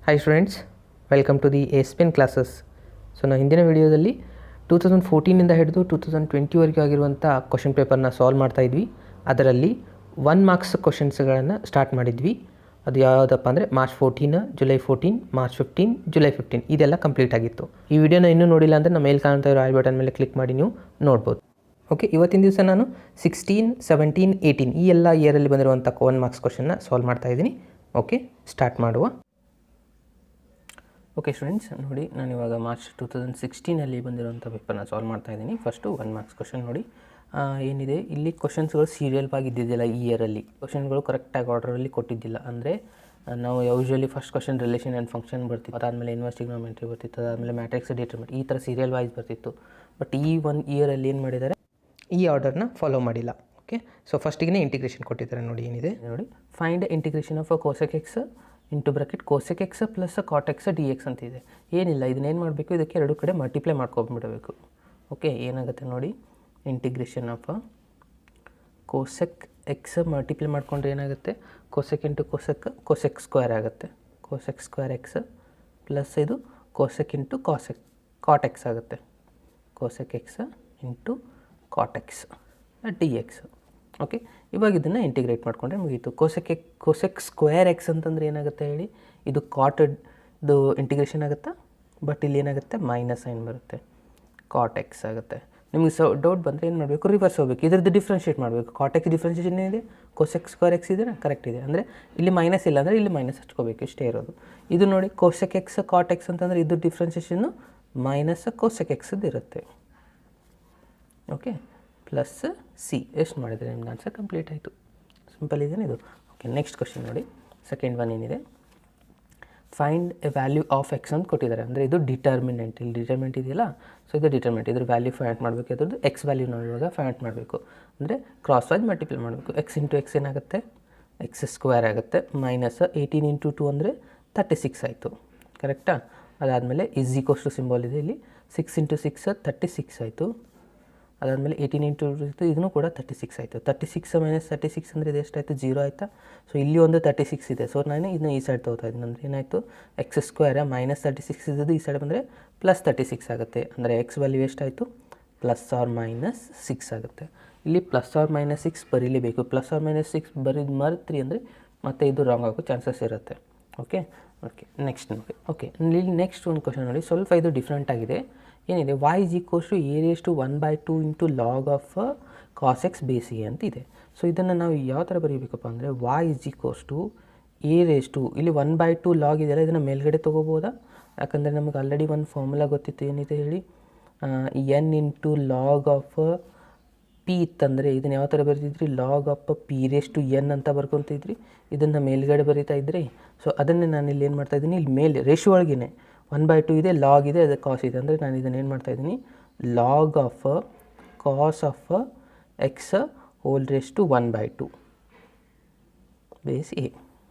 Hi students, welcome to the ASPN classes. So ನಾನು ಹಿಂದಿನ ವಿಡಿಯೋದಲ್ಲಿ 2014 ಹಿಡಿದು 2020ವರೆಗೆ ಆಗಿರುವಂಥ ಕ್ವಶನ್ ಪೇಪರ್ನ ಸಾಲ್ವ್ ಮಾಡ್ತಾ ಇದ್ವಿ. ಅದರಲ್ಲಿ 1 ಮಾರ್ಕ್ಸ್ ಕ್ವಶನ್ಸ್ಗಳನ್ನು ಸ್ಟಾರ್ಟ್ ಮಾಡಿದ್ವಿ. ಅದು ಯಾವುದಪ್ಪ ಅಂದರೆ ಮಾರ್ಚ್ 14, ಜುಲೈ 14, ಮಾರ್ಚ್ 15, ಜುಲೈ 15 ಇದೆಲ್ಲ ಕಂಪ್ಲೀಟ್ ಆಗಿತ್ತು. ಈ ವಿಡಿಯೋನ ಇನ್ನೂ ನೋಡಿಲ್ಲ ಅಂದರೆ ನಮ್ಮ ಮೇಲೆ ಕಾಣ್ತಾ ಇರೋ ಐ ಬಟನ್ ಮೇಲೆ ಕ್ಲಿಕ್ ಮಾಡಿ ನೀವು ನೋಡ್ಬೋದು. ಓಕೆ, ಇವತ್ತಿನ ದಿವಸ ನಾನು 16, 17, 18 ಈ ಎಲ್ಲ ಇಯರಲ್ಲಿ ಬಂದಿರುವಂಥ 1 ಮಾರ್ಕ್ಸ್ ಕ್ವಶನ್ನ ಸಾಲ್ವ್ ಮಾಡ್ತಾಯಿದ್ದೀನಿ. ಓಕೆ, ಸ್ಟಾರ್ಟ್ ಮಾಡುವ. ಓಕೆ ಸ್ಟೂಡೆಂಟ್ಸ್, ನೋಡಿ ನಾನು ಇವಾಗ ಮಾರ್ಚ್ 2016 ಬಂದಿರುವಂಥ ಪೇಪರ್ನ ಸಾಲ್ವ್ ಮಾಡ್ತಾಯಿದ್ದೀನಿ. ಫಸ್ಟು 1 ಮಾರ್ಕ್ಸ್ ಕ್ವಶನ್ ನೋಡಿ ಏನಿದೆ ಇಲ್ಲಿ. ಕ್ವಶನ್ಸ್ಗಳು ಸೀರಿಯಲ್ ಆಗಿ ಇದ್ದಿದ್ದಿಲ್ಲ. ಈ ಇಯರಲ್ಲಿ ಕ್ವಶನ್ಗಳು ಕರೆಕ್ಟಾಗಿ ಆರ್ಡರಲ್ಲಿ ಕೊಟ್ಟಿದ್ದಿಲ್ಲ. ಅಂದರೆ ನಾವು usually first question relation and function ಬರ್ತಿತ್ತು, ಅದಾದಮೇಲೆ ಇನ್ವರ್ಸ್ ಟ್ರಿಗೊನೋಮೆಟ್ರಿ ಬರ್ತಿತ್ತು, ಅದಾದಮೇಲೆ ಮ್ಯಾಟ್ರಿಕ್ಸ್ ಡಿಟರ್ಮಿನೆಂಟ್, ಈ ಥರ ಸೀರಿಯಲ್ ವೈಸ್ ಬರ್ತಿತ್ತು. ಬಟ್ ಈ 1 ಇಯರಲ್ಲಿ ಏನು ಮಾಡಿದ್ದಾರೆ, ಈ ಆರ್ಡರ್ನ ಫಾಲೋ ಮಾಡಿಲ್ಲ. ಓಕೆ, ಸೊ ಫಸ್ಟಿಗೆ ಇಂಟಿಗ್ರೇಷನ್ ಕೊಟ್ಟಿದ್ದಾರೆ. ನೋಡಿ ಏನಿದೆ ನೋಡಿ, find integration of cosec x into bracket cosec x plus cot x d x ಅಂತಿದೆ. ಏನಿಲ್ಲ, ಇದನ್ನೇನು ಮಾಡಬೇಕು, ಇದಕ್ಕೆ ಎರಡು ಕಡೆ ಮಲ್ಟಿಪ್ಲೈ ಮಾಡ್ಕೊಂಡ್ಬಿಡಬೇಕು. ಓಕೆ, ಏನಾಗುತ್ತೆ ನೋಡಿ, integration of cosec x multiply ಮಾಡಿಕೊಂಡ್ರೆ ಏನಾಗುತ್ತೆ, cosec into cosec, cosec square ಆಗುತ್ತೆ. ಕೋಸೆಕ್ ಸ್ಕ್ವೇರ್ ಎಕ್ಸ್ ಪ್ಲಸ್ ಇದು ಕೋಸೆಕ್ ಇಂಟು ಕಾಟ್ ಎಕ್ಸ್ ಆಗುತ್ತೆ. Cosec x into cot x d x. Okay, ಇವಾಗ ಇದನ್ನು ಇಂಟಿಗ್ರೇಟ್ ಮಾಡಿಕೊಂಡ್ರೆ ಮುಗೀತು. ಕೋಸೆಕ್ ಸ್ಕ್ವೇರ್ ಎಕ್ಸ್ ಅಂತಂದರೆ ಏನಾಗುತ್ತೆ ಹೇಳಿ, ಇದು ಕಾಟದ್ದು ಇಂಟಿಗ್ರೇಷನ್ ಆಗುತ್ತಾ, ಬಟ್ ಇಲ್ಲಿ ಏನಾಗುತ್ತೆ ಮೈನಸ್ ಸೈನ್ ಬರುತ್ತೆ, ಕಾಟ್ ಎಕ್ಸ್ ಆಗುತ್ತೆ. ನಿಮಗೆ ಡೌಟ್ ಬಂದರೆ ಏನು ಮಾಡಬೇಕು, ರಿವರ್ಸ್ ಹೋಗಬೇಕು, ಇದರದ್ದು ಡಿಫ್ರೆನ್ಷಿಯೇಟ್ ಮಾಡಬೇಕು. ಕಾಟ್ ಎಕ್ಸ್ ಡಿಫ್ರೆನ್ಷಿಯೇಷನ್ ಏನಿದೆ, ಕೋಸೆಕ್ ಸ್ಕ್ವೇರ್ ಎಕ್ಸ್ ಇದೆ, ಕರೆಕ್ಟ್ ಇದೆ. ಅಂದರೆ ಇಲ್ಲಿ ಮೈನಸ್ ಇಲ್ಲ ಅಂದರೆ ಇಲ್ಲಿ ಮೈನಸ್ ಹಚ್ಕೋಬೇಕು, ಇಷ್ಟೇ ಇರೋದು. ಇದು ನೋಡಿ ಕೋಸೆಕ್ ಎಕ್ಸ್ ಕಾಟ್ ಎಕ್ಸ್ ಅಂತಂದರೆ ಇದು ಡಿಫ್ರೆನ್ಷಿಯೇಷನ್ನು ಮೈನಸ್ ಕೋಸೆಕ್ ಎಕ್ಸದ್ದು ಇರುತ್ತೆ. Okay, plus C. ಎಷ್ಟು ಮಾಡಿದರೆ ನಿಮ್ಗೆ ಆನ್ಸರ್ ಕಂಪ್ಲೀಟ್ ಆಯಿತು. ಸಿಂಪಲ್ ಇದೇನೆ ಇದು. ಓಕೆ, ನೆಕ್ಸ್ಟ್ ಕ್ವಶನ್ ನೋಡಿ, ಸೆಕೆಂಡ್ ಒನ್ ಏನಿದೆ, find A value of x ಅಂತ ಕೊಟ್ಟಿದ್ದಾರೆ. ಅಂದರೆ ಇದು ಡಿಟರ್ಮಿನೆಂಟ್, ಇಲ್ಲಿ ಡಿಟರ್ಮಿನೆಂಟ್ ಇದೆಯಲ್ಲ, ಸೊ ಇದು ಡಿಟರ್ಮಿನೆಂಟ್. ಇದ್ರ ವ್ಯಾಲ್ಯೂ ಫೈಂಡ್ ಮಾಡಬೇಕು. ಅದ್ರದ್ದು ಎಕ್ಸ್ ವ್ಯಾಲ್ಯೂ ನಾವು ಇವಾಗ ಫೈಂಡ್ ಮಾಡಬೇಕು. ಅಂದರೆ ಕ್ರಾಸ್ ವೈಸ್ ಮಲ್ಟಿಪ್ಲೈ ಮಾಡಬೇಕು. ಎಕ್ಸ್ ಇಂಟು ಎಕ್ಸ್ ಏನಾಗುತ್ತೆ, ಎಕ್ಸ್ ಸ್ಕ್ವೇರ್ ಆಗುತ್ತೆ, ಮೈನಸ್ 18 ಇಂಟು 2 ಅಂದರೆ 36 ಆಯಿತು. ಕರೆಕ್ಟಾ? ಅದಾದಮೇಲೆ ಈಸ್ ಈಕ್ವಲ್ಸ್ ಟು ಸಿಂಬಲ್ ಇದೆ ಇಲ್ಲಿ, 6 ಇಂಟು 6 36 ಆಯಿತು. ಅದಾದಮೇಲೆ 18 ಇಂಟು ಇದನ್ನು ಕೂಡ 36 ಆಯಿತು. 36 ಮೈನಸ್ 36 ಅಂದರೆ ಇದು ಎಷ್ಟಾಯಿತು, 0 ಆಯಿತಾ. ಸೊ ಇಲ್ಲಿ ಒಂದು 36 ಇದೆ. ಸೊ ನಾನು ಇದನ್ನ ಈ ಸೈಡ್ ತೊಗೋತಾ ಇದ್ದೀನಿ. ಅಂದರೆ ಏನಾಯಿತು, ಎಕ್ಸ್ ಸ್ಕ್ವೇರ್ ಮೈನಸ್ 36 ಇದ್ದದ್ದು ಈ ಸೈಡ್ ಬಂದರೆ ಪ್ಲಸ್ 36 ಆಗುತ್ತೆ. ಅಂದರೆ ಎಕ್ಸ್ ವ್ಯಾಲ್ಯೂ ಎಷ್ಟಾಯಿತು, ಪ್ಲಸ್ ಆರ್ ಮೈನಸ್ 6 ಆಗುತ್ತೆ. ಇಲ್ಲಿ ಪ್ಲಸ್ ಆರ್ ಮೈನಸ್ 6 ಬರೀಲೇಬೇಕು. ಪ್ಲಸ್ ಆರ್ ಮೈನಸ್ 6 ಬರೀದು ಮರೆತ್ರಿ ಅಂದರೆ ಮತ್ತೆ ಇದು ರಾಂಗ್ ಆಗೋ ಚಾನ್ಸಸ್ ಇರುತ್ತೆ. ಓಕೆ ಓಕೆ ನೆಕ್ಸ್ಟ್ ನೋಡಿ. ಓಕೆ, ಇಲ್ಲಿ ನೆಕ್ಸ್ಟ್ ಒಂದು ಕ್ವಶನ್ ನೋಡಿ, ಸ್ವಲ್ಪ ಇದು ಡಿಫ್ರೆಂಟ್ ಆಗಿದೆ. ಏನಿದೆ, y is equals to a raised to 1/2 into log of cos x base a ಅಂತ ಇದೆ. ಸೊ ಇದನ್ನು ನಾವು ಯಾವ ಥರ ಬರೀಬೇಕಪ್ಪ ಅಂದರೆ, y is equals to a raised to, ಇಲ್ಲಿ 1/2 ಲಾಗ್ ಇದೆಯಲ್ಲ, ಇದನ್ನು ಮೇಲ್ಗಡೆ ತೊಗೋಬೋದಾ? ಯಾಕಂದರೆ ನಮಗೆ ಆಲ್ರೆಡಿ ಒಂದು ಫಾರ್ಮುಲಾ ಗೊತ್ತಿತ್ತು. ಏನಿದೆ ಹೇಳಿ, N into log of P ಇತ್ತಂದರೆ ಇದನ್ನು ಯಾವ ಥರ ಬರೀತಿದ್ರಿ, log of P raise to N ಅಂತ ಬರ್ಕೊತಿದ್ರಿ. ಇದನ್ನು ಮೇಲ್ಗಡೆ ಬರೀತಾ ಇದ್ರಿ. ಸೊ ಅದನ್ನೇ ನಾನು ಇಲ್ಲಿ ಏನು ಮಾಡ್ತಾಯಿದ್ದೀನಿ, ಇಲ್ಲಿ ಮೇಲೆ ರೇಷು ಒಳಗೇ 1/2 ಇದೆ, ಲಾಗ್ ಇದೆ, ಅದು ಕಾಸ್ ಇದೆ. ಅಂದರೆ ನಾನು ಇದನ್ನು ಏನು ಮಾಡ್ತಾಯಿದ್ದೀನಿ, log of cos of x whole raise to 1/2 base a.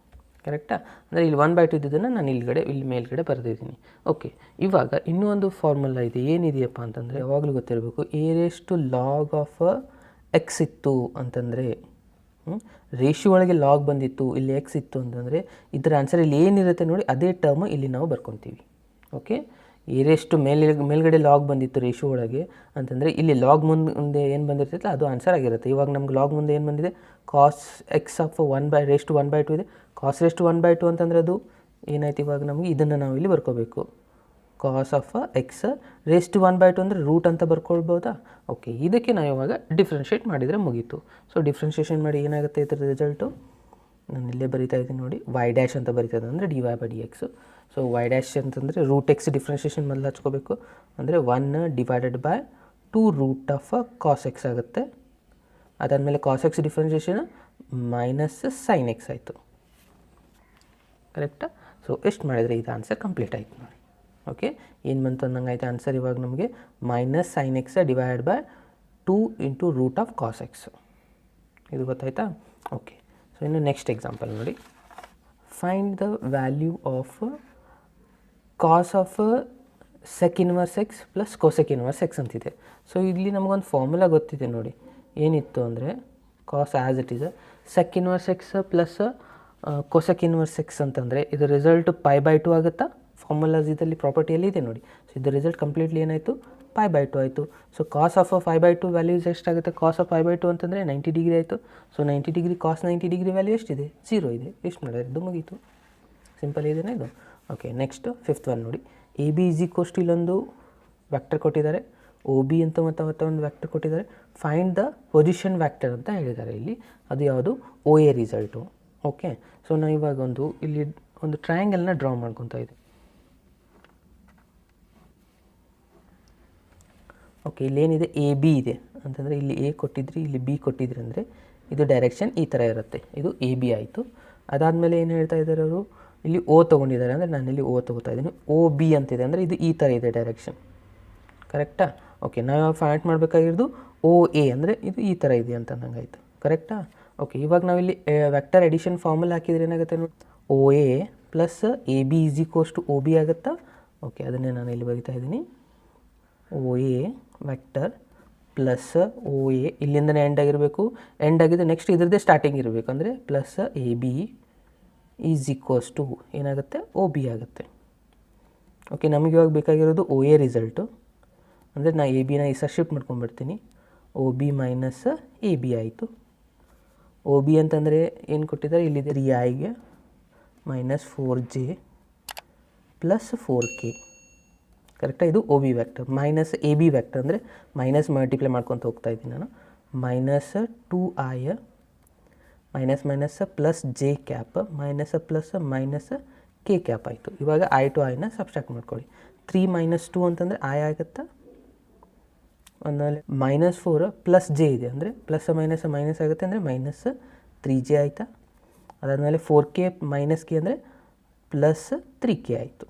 ಕರೆಕ್ಟಾ? ಅಂದರೆ ಇಲ್ಲಿ 1/2 ಇದ್ದದನ್ನು ನಾನು ಇಲ್ಲಿ ಮೇಲ್ಗಡೆ ಬರೆದಿದ್ದೀನಿ. ಓಕೆ, ಇವಾಗ ಇನ್ನೂ ಒಂದು ಫಾರ್ಮುಲಾ ಇದೆ. ಏನಿದೆಯಪ್ಪ ಅಂತಂದರೆ, ಯಾವಾಗಲೂ ಗೊತ್ತಿರಬೇಕು, a raise to log of x ಇತ್ತು ಅಂತಂದರೆ, ರೇಷಿಯೋ ಒಳಗೆ ಲಾಗ್ ಬಂದಿತ್ತು, ಇಲ್ಲಿ ಎಕ್ಸ್ ಇತ್ತು ಅಂತಂದರೆ ಇದರ ಆನ್ಸರ್ ಇಲ್ಲಿ ಏನಿರುತ್ತೆ ನೋಡಿ, ಅದೇ ಟರ್ಮ್ ಇಲ್ಲಿ ನಾವು ಬರ್ಕೊತೀವಿ. ಓಕೆ, ಏರೆಷ್ಟು ಮೇಲ್ಗಡೆ ಲಾಗ್ ಬಂದಿತ್ತು ರೇಷಿಯೋ ಒಳಗೆ ಅಂತಂದರೆ ಇಲ್ಲಿ ಲಾಗ್ ಮುಂದೆ ಏನು ಬಂದಿರ್ತೈತೆ ಅದು ಆನ್ಸರ್ ಆಗಿರುತ್ತೆ. ಇವಾಗ ನಮ್ಗೆ ಲಾಗ್ ಮುಂದೆ ಏನು ಬಂದಿದೆ, ಕಾಸ್ ಎಕ್ಸ್ ಆಫ್ 1/2 ಇದೆ. ಕಾಸ್ ರೇಸ್ ಟು 1/2 ಅಂತಂದರೆ ಅದು ಏನಾಯ್ತು, ಇವಾಗ ನಮಗೆ ಇದನ್ನು ನಾವು ಇಲ್ಲಿ ಬರ್ಕೋಬೇಕು. ಕಾಸ್ ಆಫ್ ಎಕ್ಸ್ ರೇಸ್ ಟು 1/2 ಅಂದರೆ ರೂಟ್ ಅಂತ ಬರ್ಕೊಳ್ಬೋದಾ? ಓಕೆ, ಇದಕ್ಕೆ ನಾವು ಇವಾಗ ಡಿಫ್ರೆನ್ಷಿಯೇಟ್ ಮಾಡಿದರೆ ಮುಗೀತು. ಸೊ ಡಿಫ್ರೆನ್ಷಿಯೇಷನ್ ಮಾಡಿ ಏನಾಗುತ್ತೆ ಇದರ ರಿಸಲ್ಟು, ನಾನು ಇಲ್ಲೇ ಬರಿತಾ ಇದ್ದೀನಿ ನೋಡಿ, ವೈ ಡ್ಯಾಶ್ ಅಂತ ಬರೀತದೆ, ಅಂದರೆ dy/dx. ಸೊ ವೈ ಡ್ಯಾಶ್ ಅಂತಂದರೆ ರೂಟ್ ಎಕ್ಸ್ ಡಿಫ್ರೆನ್ಷಿಯೇಷನ್ ಮೊದಲು ಹಚ್ಕೋಬೇಕು. ಅಂದರೆ 1/2 ರೂಟ್ ಆಫ್ ಕಾಸ್ ಎಕ್ಸ್ ಆಗುತ್ತೆ. ಅದಾದಮೇಲೆ cos x differentiation minus sine x ಆಯಿತು. ಕರೆಕ್ಟಾ? ಸೊ ಎಷ್ಟು ಮಾಡಿದರೆ ಇದು ಆನ್ಸರ್ ಕಂಪ್ಲೀಟ್ ಆಯಿತು ನೋಡಿ. ಓಕೆ, ಏನು ಬಂತು ಅಂದಂಗೆ ಆಯಿತು ಆನ್ಸರ್ ಇವಾಗ ನಮಗೆ minus sine X /2 into root of cos X. ಇದು ಗೊತ್ತಾಯ್ತಾ? ಓಕೆ, ಸೊ ಇನ್ನು ನೆಕ್ಸ್ಟ್ ಎಕ್ಸಾಂಪಲ್ ನೋಡಿ, find the value of cos of sec inverse X plus cosec inverse X ಅಂತಿದೆ. ಸೊ ಇಲ್ಲಿ ನಮಗೊಂದು ಫಾರ್ಮುಲಾ ಗೊತ್ತಿದೆ ನೋಡಿ. ಏನಿತ್ತು ಅಂದರೆ, cos as it is sec inverse X plus cosec inverse X ಅಂತಂದರೆ ಇದು ರಿಸಲ್ಟ್ π/2 ಆಗುತ್ತಾ? ಫಾರ್ಮುಲಾಸ್ ಇದರಲ್ಲಿ ಪ್ರಾಪರ್ಟಿಯಲ್ಲಿ ಇದೆ ನೋಡಿ. ಸೊ ಇದು ರಿಸಲ್ಟ್ ಕಂಪ್ಲೀಟ್ಲಿ ಏನಾಯಿತು? π/2 ಆಯಿತು. ಸೊ ಕಾಸ್ ಆಫ್ 5/2 ವ್ಯಾಲ್ಯೂಸ್ ಎಷ್ಟಾಗುತ್ತೆ? ಕಾಸ್ ಆಫ್ 5/2 ಅಂತಂದರೆ 90 ಡಿಗ್ರಿ ಆಯಿತು. So 90 degree cos 90 degree value ಎಷ್ಟಿದೆ? 0 ಇದೆ. ಎಷ್ಟು ಮಾಡಿದ್ರೆ ಇದು ಮುಗೀತು. ಸಿಂಪಲ್ ಇದೆಯಾ ಇದು? ಓಕೆ, ನೆಕ್ಸ್ಟ್ ಫಿಫ್ತ್ ಒನ್ ನೋಡಿ. A B is equals to ಇಲ್ಲೊಂದು ವ್ಯಾಕ್ಟರ್ ಕೊಟ್ಟಿದ್ದಾರೆ, ಒ ಬಿ ಅಂತ ಮತ್ತೆ ಒಂದು ವ್ಯಾಕ್ಟರ್ ಕೊಟ್ಟಿದ್ದಾರೆ. ಫೈಂಡ್ ದ ಪೊಸಿಷನ್ ವ್ಯಾಕ್ಟರ್ ಅಂತ ಹೇಳಿದ್ದಾರೆ ಇಲ್ಲಿ. ಅದು ಯಾವುದು? O A result. Okay, so ನಾವು ಇವಾಗ ಇಲ್ಲಿ ಒಂದು ಟ್ರಯಾಂಗಲ್ನ ಡ್ರಾ ಮಾಡ್ಕೊತಾ ಇದ್ದೀವಿ. ಓಕೆ, ಇಲ್ಲೇನಿದೆ? ಎ ಬಿ ಇದೆ ಅಂತಂದರೆ ಇಲ್ಲಿ ಎ ಕೊಟ್ಟಿದ್ರಿ, ಇಲ್ಲಿ ಬಿ ಕೊಟ್ಟಿದ್ರಿ ಅಂದರೆ ಇದು ಡೈರೆಕ್ಷನ್ ಈ ಥರ ಇರುತ್ತೆ. ಇದು ಎ ಬಿ ಆಯಿತು. ಅದಾದಮೇಲೆ ಏನು ಹೇಳ್ತಾ ಇದ್ದಾರೆ ಅವರು? ಇಲ್ಲಿ ಓ ತೊಗೊಂಡಿದ್ದಾರೆ ಅಂದರೆ ನಾನಿಲ್ಲಿ ಓ ತೊಗೋತಾ ಇದ್ದೀನಿ. ಒ ಬಿ ಅಂತಿದೆ ಅಂದರೆ ಇದು ಈ ಥರ ಇದೆ ಡೈರೆಕ್ಷನ್. ಕರೆಕ್ಟಾ? ಓಕೆ, ನಾವು ಫೈಂಡ್ ಮಾಡಬೇಕಾಗಿರೋದು ಒ ಎ ಅಂದರೆ ಇದು ಈ ಥರ ಇದೆ ಅಂತ ಅಂದಂಗಾಯಿತು. ಕರೆಕ್ಟಾ? ಓಕೆ, ಇವಾಗ ನಾವಿಲ್ಲಿ ವೆಕ್ಟರ್ ಎಡಿಷನ್ ಫಾರ್ಮುಲಾ ಹಾಕಿದ್ರೆ ಏನಾಗುತ್ತೆ ನೋಡಿ? O A plus A B is equals to O B ಆಗುತ್ತಾ? ಓಕೆ, ಅದನ್ನೇ ನಾನು ಇಲ್ಲಿ ಬರೀತಾ ಇದ್ದೀನಿ. O A vector plus O A ಇಲ್ಲಿಂದನೇ ಎಂಡ್ ಆಗಿರಬೇಕು. ಎಂಡ್ ಆಗಿದ್ದು ನೆಕ್ಸ್ಟ್ ಇದ್ರದ್ದೇ ಸ್ಟಾರ್ಟಿಂಗ್ ಇರಬೇಕು ಅಂದರೆ plus A B is equals to ಏನಾಗುತ್ತೆ? ಒ ಬಿ ಆಗುತ್ತೆ. ಓಕೆ, ನಮಗೆ ಇವಾಗ ಬೇಕಾಗಿರೋದು ಒ ಎ ರಿಸಲ್ಟು ಅಂದರೆ ನಾನು ಎ ಬಿನ ಈ ಸಹ ಶಿಫ್ಟ್ ಮಾಡ್ಕೊಂಡ್ಬಿಡ್ತೀನಿ. O B minus A B ಆಯಿತು. ಒ ಬಿ ಅಂತಂದರೆ ಏನು ಕೊಟ್ಟಿದ್ದಾರೆ? ಇಲ್ಲಿದೆ 3i minus 4j plus 4k. ಕರೆಕ್ಟಾ? ಇದು O B vector. Minus A B vector ಅಂದರೆ ಮೈನಸ್ ಮಲ್ಟಿಪ್ಲೈ ಮಾಡ್ಕೊತ ಹೋಗ್ತಾ ಇದ್ದೀನಿ ನಾನು. Minus 2i minus minus plus J cap minus plus minus K cap ಆಯಿತು. ಇವಾಗ ಐ ಟು ಐನ ಸಬ್ಸ್ಟ್ರಾಕ್ಟ್ ಮಾಡ್ಕೊಳ್ಳಿ. 3 ಮೈನಸ್ 2 ಅಂತಂದರೆ ಐ ಆಗುತ್ತಾ? ಆಮೇಲೆ ಮೈನಸ್ 4 ಪ್ಲಸ್ ಜೆ ಇದೆ ಅಂದರೆ ಪ್ಲಸ್ ಮೈನಸ್ ಮೈನಸ್ ಆಗುತ್ತೆ ಅಂದರೆ ಮೈನಸ್ 3j ಆಯಿತಾ? ಅದಾದಮೇಲೆ 4k ಮೈನಸ್ ಕೆ ಅಂದರೆ ಪ್ಲಸ್ 3k ಆಯಿತು.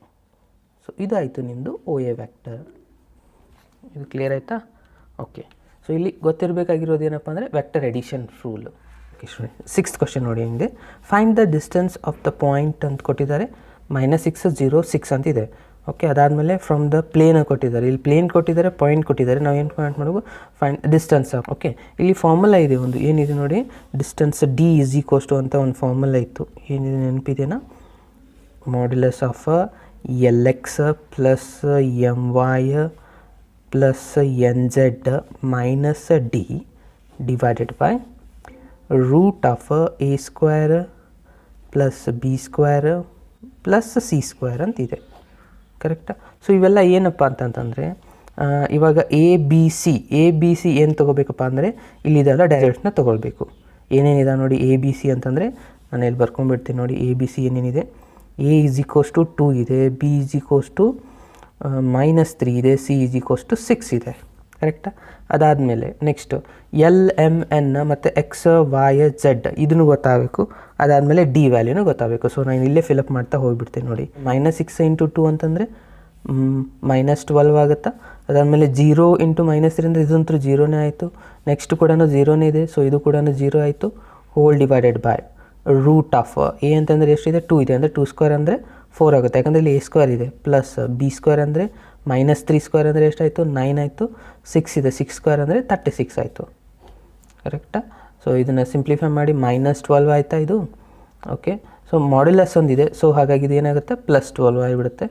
ಸೊ ಇದು ಆಯಿತು ನಿಮ್ಮದು ಒ ಎ ವ್ಯಾಕ್ಟರ್. ಇದು ಕ್ಲಿಯರ್ ಆಯಿತಾ? ಓಕೆ, ಸೊ ಇಲ್ಲಿ ಗೊತ್ತಿರಬೇಕಾಗಿರೋದು ಏನಪ್ಪ ಅಂದರೆ vector addition rule. Okay student, sixth question ನೋಡಿ. ಹಿಂಗೆ find the distance of the point ಅಂತ ಕೊಟ್ಟಿದ್ದಾರೆ. -6 0 6 ಅಂತಿದೆ. ಓಕೆ, ಅದಾದಮೇಲೆ ಫ್ರಮ್ ದ ಪ್ಲೇನ್ ಕೊಟ್ಟಿದ್ದಾರೆ. ಇಲ್ಲಿ ಪ್ಲೇನ್ ಕೊಟ್ಟಿದ್ದಾರೆ, ಪಾಯಿಂಟ್ ಕೊಟ್ಟಿದ್ದಾರೆ. ನಾವು ಏನು ಪಾಯಿಂಟ್ ಮಾಡಬೇಕು? Find distance. ಓಕೆ, ಇಲ್ಲಿ ಫಾರ್ಮುಲಾ ಇದೆ ಒಂದು, ಏನಿದೆ ನೋಡಿ? Distance D is equals to ಅಂತ ಒಂದು ಫಾರ್ಮುಲಾ ಇತ್ತು. ಏನಿದೆ ನೆನಪಿದೆನಾ? Modulus of L X plus M Y plus N Z minus D divided by root of A square plus B square plus C square ಅಂತಿದೆ. ಕರೆಕ್ಟಾ? ಸೊ ಇವೆಲ್ಲ ಏನಪ್ಪ ಅಂತಂತಂದರೆ ಇವಾಗ ಎ ಬಿ ಸಿ ಏನು ತೊಗೋಬೇಕಪ್ಪ ಅಂದರೆ ಇಲ್ಲಿದೆಲ್ಲ ಡೈರೆಕ್ಟ್ನ ತೊಗೊಳ್ಬೇಕು. ಏನೇನಿದೆ ನೋಡಿ ಎ ಬಿ ಸಿ ಅಂತಂದರೆ ನಾನು ಇಲ್ಲಿ ಬರ್ಕೊಂಡ್ಬಿಡ್ತೀನಿ ನೋಡಿ. ಎ ಬಿ ಸಿ ಏನೇನಿದೆ? ಎ ಈಸ್ ಈಕ್ವಲ್ಸ್ ಟು 2 ಇದೆ, ಬಿ ಈಸ್ ಈಕ್ವಲ್ಸ್ ಟು -3 ಇದೆ, ಸಿ ಈಸ್ ಈಕ್ವಲ್ಸ್ ಟು 6 ಇದೆ. ಕರೆಕ್ಟಾ? ಅದಾದಮೇಲೆ ನೆಕ್ಸ್ಟು ಎಲ್ ಎಮ್ ಎನ್ ಮತ್ತು ಎಕ್ಸ್ ವೈ ಝೆಡ್ ಇದನ್ನು ಗೊತ್ತಾಗಬೇಕು. ಅದಾದಮೇಲೆ ಡಿ ವ್ಯಾಲ್ಯೂನು ಗೊತ್ತಾಗಬೇಕು. ಸೊ ನಾನು ಇಲ್ಲೇ ಫಿಲಪ್ ಮಾಡ್ತಾ ಹೋಗಿಬಿಡ್ತೀನಿ ನೋಡಿ. -6 × 2 ಅಂತಂದರೆ -12 ಆಗುತ್ತಾ? ಅದಾದಮೇಲೆ 0 × -3 ಅಂದರೆ ಇದಂತೂ 0ನೇ ಆಯಿತು. ನೆಕ್ಸ್ಟ್ ಕೂಡ 0ನೇ ಇದೆ. ಸೊ ಇದು ಕೂಡ 0 ಆಯಿತು. Whole divided by root of a ಅಂತಂದರೆ ಎಷ್ಟಿದೆ? 2 ಇದೆ ಅಂದರೆ 2 ಸ್ಕ್ವೇರ್ ಅಂದರೆ 4 ಆಗುತ್ತೆ. ಯಾಕಂದರೆ ಇಲ್ಲಿ ಎ ಸ್ಕ್ವೇರ್ ಇದೆ. ಪ್ಲಸ್ ಬಿ ಸ್ಕ್ವೇರ್ ಅಂದರೆ -3 ಸ್ಕ್ವೇರ್ ಅಂದರೆ ಎಷ್ಟಾಯಿತು? 9 ಆಯಿತು. 6 ಇದೆ, 6 ಸ್ಕ್ವೇರ್ ಅಂದರೆ 36 ಆಯಿತು. ಕರೆಕ್ಟಾ? ಸೊ ಇದನ್ನು ಸಿಂಪ್ಲಿಫೈ ಮಾಡಿ -12 ಆಯಿತಾ ಇದು? ಓಕೆ, ಸೊ ಮಾಡ್ಯುಲಸ್ ಒಂದಿದೆ. ಸೊ ಹಾಗಾಗಿ ಇದು ಏನಾಗುತ್ತೆ? +12 ಆಗಿಬಿಡುತ್ತೆ.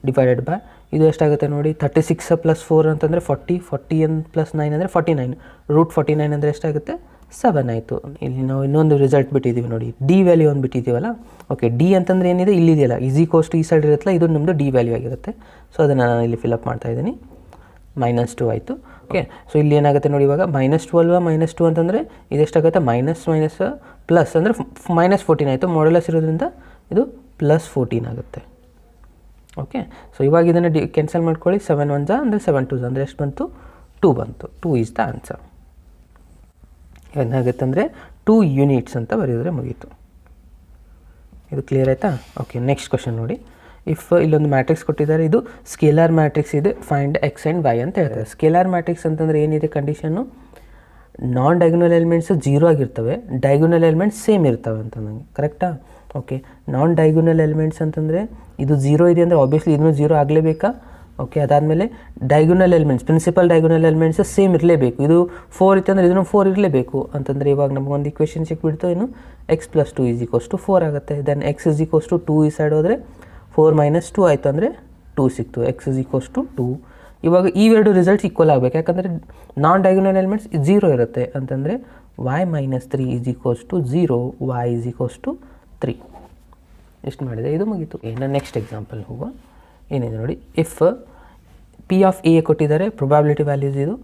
ಡಿವೈಡೆಡ್ ಬೈ ಇದು ಎಷ್ಟಾಗುತ್ತೆ ನೋಡಿ? 36 + 4 ಅಂತಂದರೆ 40 + 9 ಅಂದರೆ 49. ರೂಟ್ 49 ಅಂದರೆ ಎಷ್ಟಾಗುತ್ತೆ? 7 ಆಯಿತು. ಇಲ್ಲಿ ನಾವು ಇನ್ನೊಂದು ರಿಸಲ್ಟ್ ಬಿಟ್ಟಿದ್ದೀವಿ ನೋಡಿ, ಡಿ ವ್ಯಾಲ್ಯೂ ಒಂದು ಬಿಟ್ಟಿದ್ದೀವಲ್ಲ. ಓಕೆ, ಡಿ ಅಂತಂದರೆ ಏನಿದೆ? ಇಲ್ಲಿದೆಯಲ್ಲ, ಈಸ್ ಈಕ್ವಲ್ಸ್ ಟು ಈ ಸೈಡ್ ಇರುತ್ತಲ್ಲ, ಇದು ನಮ್ಮದು ಡಿ ವ್ಯಾಲ್ಯೂ ಆಗಿರುತ್ತೆ. ಸೊ ಅದನ್ನು ನಾನು ಇಲ್ಲಿ ಫಿಲಪ್ ಮಾಡ್ತಾ ಇದ್ದೀನಿ. -2 ಆಯಿತು. ಓಕೆ, ಸೊ ಇಲ್ಲಿ ಏನಾಗುತ್ತೆ ನೋಡಿ ಇವಾಗ -12 -2 ಅಂತಂದರೆ ಇದೆಷ್ಟಾಗುತ್ತೆ? ಮೈನಸ್ ಪ್ಲಸ್ ಅಂದರೆ -14 ಆಯಿತು. ಮಾಡ್ಯುಲಸ್ ಇರೋದ್ರಿಂದ ಇದು +14 ಆಗುತ್ತೆ. ಓಕೆ, ಸೊ ಇವಾಗ ಇದನ್ನು ಕ್ಯಾನ್ಸಲ್ ಮಾಡ್ಕೊಳ್ಳಿ. 7 1 ಅಂದರೆ 7 2 ಅಂದರೆ ಎಷ್ಟು ಬಂತು? 2 ಬಂತು. 2 ಈಸ್ ದ ಆನ್ಸರ್. ಏನಾಗುತ್ತೆ ಅಂದರೆ 2 ಯೂನಿಟ್ಸ್ ಅಂತ ಬರೆಯೋದ್ರೆ ಮುಗೀತು. ಇದು ಕ್ಲಿಯರ್ ಆಯಿತಾ? ಓಕೆ, ನೆಕ್ಸ್ಟ್ ಕ್ವಶನ್ ನೋಡಿ. ಇಫ್ ಇಲ್ಲೊಂದು ಮ್ಯಾಟ್ರಿಕ್ಸ್ ಕೊಟ್ಟಿದ್ದಾರೆ, ಇದು ಸ್ಕೇಲಾರ್ ಮ್ಯಾಟ್ರಿಕ್ಸ್ ಇದೆ. ಫೈಂಡ್ ಎಕ್ಸ್ ಆ್ಯಂಡ್ ವೈ ಅಂತ ಹೇಳ್ತಾರೆ. ಸ್ಕೇಲಾರ್ ಮ್ಯಾಟ್ರಿಕ್ಸ್ ಅಂತಂದರೆ ಏನಿದೆ ಕಂಡೀಷನ್ನು? ನಾನ್ ಡಯಾಗೋನಲ್ ಎಲಿಮೆಂಟ್ಸು 0 ಆಗಿರ್ತವೆ, ಡಯಾಗೋನಲ್ ಎಲಿಮೆಂಟ್ಸ್ ಸೇಮ್ ಇರ್ತವೆ ಅಂತಂದಂಗೆ. ಕರೆಕ್ಟಾ? ಓಕೆ, ನಾನ್ ಡಯಾಗೋನಲ್ ಎಲಿಮೆಂಟ್ಸ್ ಅಂತಂದರೆ ಇದು 0 ಇದೆ ಅಂದರೆ ಆಬ್ವಿಯಸ್ಲಿ ಇದನ್ನು 0 ಆಗಲೇಬೇಕಾ? ಓಕೆ, ಅದಾದಮೇಲೆ diagonal elements, principal diagonal elements same ಇರಲೇಬೇಕು. ಇದು 4 ಇತ್ತು ಅಂದರೆ ಇದನ್ನು 4 ಇರಲೇಬೇಕು ಅಂತಂದರೆ ಇವಾಗ ನಮಗೊಂದು ಇಕ್ವೇಷನ್ ಸಿಕ್ಬಿಡ್ತು. ಏನು x+2 = 4 ಆಗುತ್ತೆ. ದೆನ್ x = 2 ಈ ಸೈಡ್ ಹೋದರೆ 4 - 2 ಆಯಿತು ಅಂದರೆ 2 ಸಿಕ್ತು. x = 2. ಇವಾಗ ಇವೆರಡು ರಿಸಲ್ಟ್ಸ್ ಈಕ್ವಲ್ ಆಗಬೇಕು, ಯಾಕಂದರೆ ನಾನ್ ಡೈಗೊನಲ್ ಎಲಿಮೆಂಟ್ಸ್ 0 ಇರುತ್ತೆ ಅಂತಂದರೆ y - 3 = 0, y = 3. ಎಷ್ಟು ಮಾಡಿದೆ, ಇದು ಮುಗೀತು. ಇನ್ನು ನೆಕ್ಸ್ಟ್ ಎಕ್ಸಾಂಪಲ್ ಹೋಗುವ. ಏನಿದೆ ನೋಡಿ, ಇಫ್ ಪಿ ಆಫ್ ಎ ಕೊಟ್ಟಿದ್ದಾರೆ, ಪ್ರೊಬಾಬಿಲಿಟಿ ವ್ಯಾಲ್ಯೂಸ್ ಇದು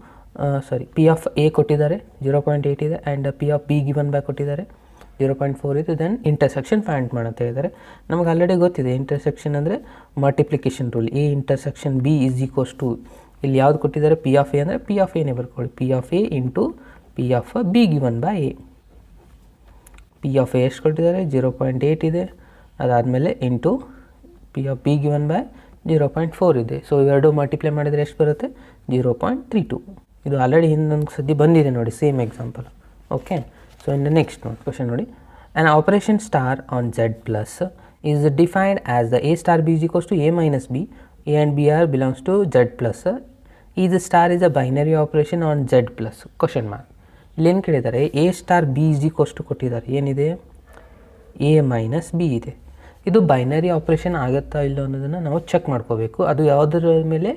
ಪಿ ಆಫ್ ಎ ಕೊಟ್ಟಿದ್ದಾರೆ 0.8 ಇದೆ, and P of be given back ಕೊಟ್ಟಿದ್ದಾರೆ 0.4 ಇದೆ. ದೆನ್ ಇಂಟರ್ಸೆಕ್ಷನ್ ಫೈಂಡ್ ಮಾಡಂತ ಹೇಳಿದ್ದಾರೆ. ನಮಗೆ ಆಲ್ರೆಡಿ ಗೊತ್ತಿದೆ ಇಂಟರ್ಸೆಕ್ಷನ್ ಅಂದರೆ multiplication rule. A intersection B = ಇಲ್ಲಿ ಯಾವ್ದು ಕೊಟ್ಟಿದ್ದಾರೆ, ಪಿ ಆಫ್ ಎ ಅಂದರೆ ಪಿ ಆಫ್ ಎನೇ ಬರ್ಕೊಳ್ಳಿ, P of A into P of be given by A. P of A ಎಷ್ಟು ಕೊಟ್ಟಿದ್ದಾರೆ, 0.8 ಇದೆ. ಅದಾದಮೇಲೆ into P of be given by 0.4 ಇದೆ. ಸೊ ಇವೆರಡು ಮಲ್ಟಿಪ್ಲೈ ಮಾಡಿದರೆ ಎಷ್ಟು ಬರುತ್ತೆ, 0.32. ಇದು ಆಲ್ರೆಡಿ ಹಿಂದೊಂದು ಸದ್ಯ ಬಂದಿದೆ ನೋಡಿ, ಸೇಮ್ ಎಕ್ಸಾಂಪಲ್. ಓಕೆ, ಸೊ ಇನ್ನು ನೆಕ್ಸ್ಟ್ ನೋಡಿ ಕ್ವಶನ್ ನೋಡಿ. An operation star on Z plus is defined as the A * B = A - B. A and B are belongs to Z plus. Is star is a binary operation on Z plus? Question mark. ಇಲ್ಲೇನು ಕೇಳಿದ್ದಾರೆ, A * B = ಕೊಟ್ಟಿದ್ದಾರೆ. ಏನಿದೆ, A - B ಇದೆ. ಇದು binary operation ಆಗುತ್ತಾ ಇಲ್ಲ ಅನ್ನೋದನ್ನು ನಾವು ಚೆಕ್ ಮಾಡ್ಕೋಬೇಕು. ಅದು ಯಾವುದರ ಮೇಲೆ,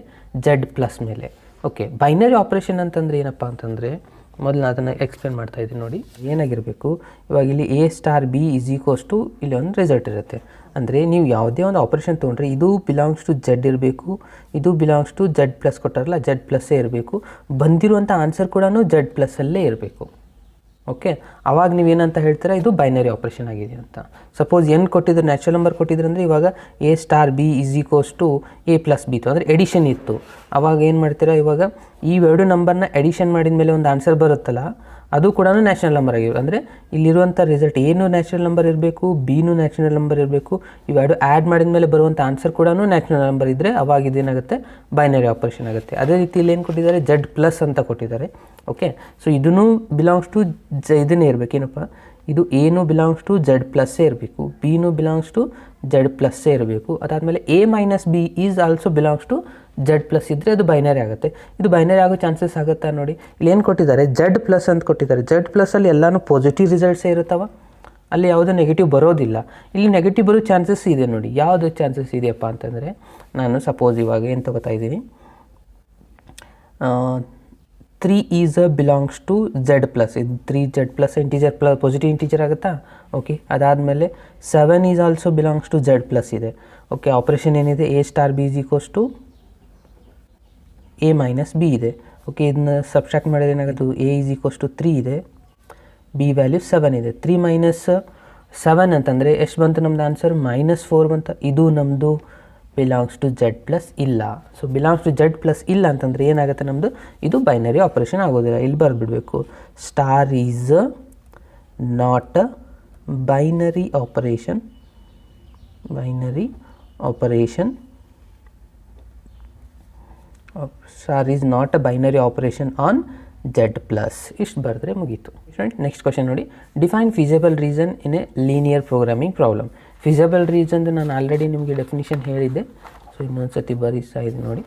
Z+ ಮೇಲೆ. ಓಕೆ, ಬೈನರಿ ಆಪ್ರೇಷನ್ ಅಂತಂದರೆ ಏನಪ್ಪ ಅಂತಂದರೆ, ಮೊದಲು ಅದನ್ನು ಎಕ್ಸ್ಪ್ಲೇನ್ ಮಾಡ್ತಾ ಇದ್ದೀನಿ ನೋಡಿ. ಏನಾಗಿರಬೇಕು, ಇವಾಗ ಇಲ್ಲಿ A * B = ಇಲ್ಲಿ ಒಂದು ರಿಸಲ್ಟ್ ಇರುತ್ತೆ. ಅಂದರೆ ನೀವು ಯಾವುದೇ ಒಂದು ಆಪ್ರೇಷನ್ ತೊಗೊಂಡ್ರೆ ಇದು ಬಿಲಾಂಗ್ಸ್ ಟು Z ಇರಬೇಕು, ಇದು ಬಿಲಾಂಗ್ಸ್ ಟು Z+ ಕೊಟ್ಟಾರಲ್ಲ Z+ ಇರಬೇಕು. ಬಂದಿರುವಂಥ ಆನ್ಸರ್ ಕೂಡ Z+ಅಲ್ಲೇ ಇರಬೇಕು. ಓಕೆ, ಆವಾಗ ನೀವೇನಂತ ಹೇಳ್ತೀರಾ, ಇದು ಬೈನರಿ ಆಪ್ರೇಷನ್ ಆಗಿದೆ ಅಂತ. ಸಪೋಸ್ ಏನು ಕೊಟ್ಟಿದ್ರು, ನ್ಯಾಚುರಲ್ ನಂಬರ್ ಕೊಟ್ಟಿದ್ರು ಅಂದರೆ ಇವಾಗ A * B = A + B ಅಂದರೆ ಎಡಿಷನ್ ಇತ್ತು. ಆವಾಗ ಏನು ಮಾಡ್ತೀರಾ, ಇವಾಗ ಇವೆರಡು ನಂಬರ್ನ ಎಡಿಷನ್ ಮಾಡಿದ ಮೇಲೆ ಒಂದು ಆನ್ಸರ್ ಬರುತ್ತಲ್ಲ, ಅದು ಕೂಡ ನ್ಯಾಚುರಲ್ ನಂಬರ್ ಆಗಿರುತ್ತೆ. ಅಂದರೆ ಇಲ್ಲಿರುವಂಥ ರಿಸಲ್ಟ್ ಏನು ನ್ಯಾಚುರಲ್ ನಂಬರ್ ಇರಬೇಕು, ಬಿನೂ ನ್ಯಾಚುರಲ್ ನಂಬರ್ ಇರಬೇಕು. ಇವೆರಡು ಆ್ಯಡ್ ಮಾಡಿದ ಮೇಲೆ ಬರುವಂಥ ಆನ್ಸರ್ ಕೂಡ ನ್ಯಾಚುರಲ್ ನಂಬರ್ ಇದ್ದರೆ ಅವಾಗ ಇದೇನಾಗುತ್ತೆ, ಬೈನರಿ ಆಪ್ರೇಷನ್ ಆಗುತ್ತೆ. ಅದೇ ರೀತಿ ಇಲ್ಲಿ ಏನು ಕೊಟ್ಟಿದ್ದಾರೆ, Z+ ಅಂತ ಕೊಟ್ಟಿದ್ದಾರೆ. ಓಕೆ, ಸೊ ಇದೂ ಬಿಲಾಂಗ್ಸ್ ಟು ಇದನ್ನೇ ಇರಬೇಕು. ಏನಪ್ಪ, ಇದು ಏನು ಬಿಲಾಂಗ್ಸ್ ಟು Z+ ಇರಬೇಕು, ಬಿನೂ ಬಿಲಾಂಗ್ಸ್ ಟು Z+ ಇರಬೇಕು. ಅದಾದಮೇಲೆ A - B is also belongs to Z+ ಇದ್ದರೆ ಅದು ಬೈನರಿ ಆಗುತ್ತೆ. ಇದು ಬೈನರಿ ಆಗೋ ಚಾನ್ಸಸ್ ಆಗುತ್ತಾ ನೋಡಿ. ಇಲ್ಲಿ ಏನು ಕೊಟ್ಟಿದ್ದಾರೆ, Z+ ಅಂತ ಕೊಟ್ಟಿದ್ದಾರೆ. Z+ಅಲ್ಲಿ ಎಲ್ಲನೂ ಪಾಸಿಟಿವ್ ರಿಸಲ್ಟ್ಸೇ ಇರುತ್ತವ, ಅಲ್ಲಿ ಯಾವುದೋ ನೆಗೆಟಿವ್ ಬರೋದಿಲ್ಲ. ಇಲ್ಲಿ ನೆಗೆಟಿವ್ ಬರೋ ಚಾನ್ಸಸ್ ಇದೆ ನೋಡಿ. ಯಾವುದು ಚಾನ್ಸಸ್ ಇದೆಯಪ್ಪ ಅಂತಂದರೆ, ನಾನು ಸಪೋಸ್ ಇವಾಗ ಏನು ತಗೋತಾ ಇದ್ದೀನಿ, 3 ಈಸ್ ಬಿಲಾಂಗ್ಸ್ ಟು Z+. ಇದು 3Z+ ಇಂಟೀಜರ್ ಪಾಸಿಟಿವ್ ಇಂಟೀಜರ್ ಆಗುತ್ತಾ. ಓಕೆ, ಅದಾದಮೇಲೆ 7 is also belongs to Z+ ಇದೆ. ಓಕೆ, ಆಪ್ರೇಷನ್ ಏನಿದೆ, A * B = A - B ಇದೆ. ಓಕೆ, ಇದನ್ನ ಸಬ್ಸ್ಟ್ರಾಕ್ಟ್ ಮಾಡಿದ್ರೆ ಏನಾಗುತ್ತೆ, A = 3 ಇದೆ, B ವ್ಯಾಲ್ಯೂ 7 ಇದೆ. 3 - 7 ಅಂತಂದರೆ ಎಷ್ಟು ಬಂತು ನಮ್ಮದು ಆನ್ಸರ್, -4 ಬಂತು. ಇದು ನಮ್ಮದು ಬಿಲಾಂಗ್ಸ್ ಟು Z+ ಇಲ್ಲ. ಸೊ ಬಿಲಾಂಗ್ಸ್ ಟು Z+ ಇಲ್ಲ ಅಂತಂದರೆ ಏನಾಗುತ್ತೆ ನಮ್ಮದು, ಇದು ಬೈನರಿ ಆಪ್ರೇಷನ್ ಆಗೋದಿಲ್ಲ. ಇಲ್ಲಿ ಬರೆದ್ಬಿಡಬೇಕು, star is not binary operation, star is not a binary operation on Z+. ಇಷ್ಟು ಬರೆದ್ರೆ ಮುಗೀತು. ನೆಕ್ಸ್ಟ್ ಕ್ವಶನ್ ನೋಡಿ. Define feasible region in a linear programming problem. Feasible ರೀಸನ್ದು ನಾನು ಆಲ್ರೆಡಿ ನಿಮಗೆ ಡೆಫಿನಿಷನ್ ಹೇಳಿದ್ದೆ. ಸೊ ಇನ್ನೊಂದು ಸತಿ ಬರೀತಾ ಇದೆ ನೋಡಿ.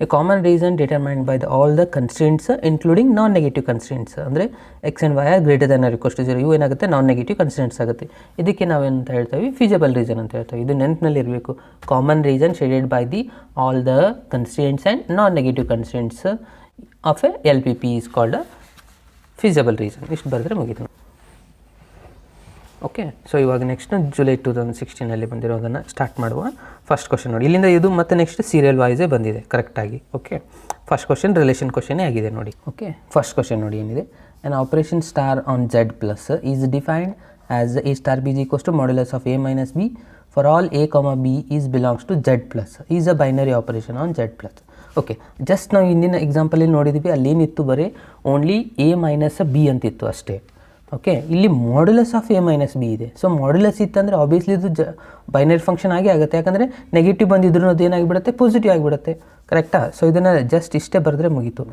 A common reason determined by all the constraints including non-negative constraints. ಅಂದರೆ x and y are greater than or equal to 0. ಇವು ಏನಾಗುತ್ತೆ, ನಾನ್ ನೆಗೆಟಿವ್ ಕನ್ಸ್ಟೆಂಟ್ಸ್ ಆಗುತ್ತೆ. ಇದಕ್ಕೆ ನಾವೇನಂತ ಹೇಳ್ತೀವಿ, ಫೀಸಿಬಲ್ ರೀಸನ್ ಅಂತ ಹೇಳ್ತೀವಿ. ಇದು ನೆನಪಿನಲ್ಲಿ ಇರಬೇಕು. Common reason shaded by the all the constants and non negative constants of A LPP is called feasible reason. ಇಷ್ಟು ಬರೆದ್ರೆ ಮುಗಿತು. ಓಕೆ, ಸೊ ಇವಾಗ ನೆಕ್ಸ್ಟ್ ಜುಲೈ 2016 ಬಂದಿರೋದನ್ನು ಸ್ಟಾರ್ಟ್ ಮಾಡುವ. ಫಸ್ಟ್ ಕ್ವಶನ್ ನೋಡಿ. ಇಲ್ಲಿಂದ ಇದು ಮತ್ತು ನೆಕ್ಸ್ಟ್ ಸೀರಿಯಲ್ ವೈಸೇ ಬಂದಿದೆ ಕರೆಕ್ಟಾಗಿ. ಓಕೆ, ಫಸ್ಟ್ ಕ್ವಶನ್ ರಿಲೇಷನ್ ಕ್ವಶನೇ ಆಗಿದೆ ನೋಡಿ. ಓಕೆ, ಫಸ್ಟ್ ಕ್ವಶನ್ ನೋಡಿ ಏನಿದೆ, an operation star on Z+ is defined as A * B = modulus of A - B for all A, B is belongs to Z+. Is a binary operation on Z+. Okay, just ನಾವು ಹಿಂದಿನ ಎಕ್ಸಾಂಪಲಲ್ಲಿ ನೋಡಿದ್ವಿ, ಅಲ್ಲೇನಿತ್ತು, ಬರೀ only A - B ಅಂತಿತ್ತು ಅಷ್ಟೇ. Okay, ಇಲ್ಲಿ modulus of A - B ಇದೆ. So modulus ಇತ್ತಂದರೆ obviously ಇದು ಬೈನರಿ ಫಂಕ್ಷನ್ ಆಗೇ ಆಗುತ್ತೆ. ಯಾಕಂದರೆ ನೆಗೆಟಿವ್ ಬಂದಿದ್ರು ಅದು ಏನಾಗಿಬಿಡುತ್ತೆ, ಪಾಸಿಟಿವ್ ಆಗಿಬಿಡುತ್ತೆ. ಕರೆಕ್ಟಾ. ಸೊ ಇದನ್ನು ಜಸ್ಟ್ ಇಷ್ಟೇ ಬರೆದ್ರೆ ಮುಗೀತು.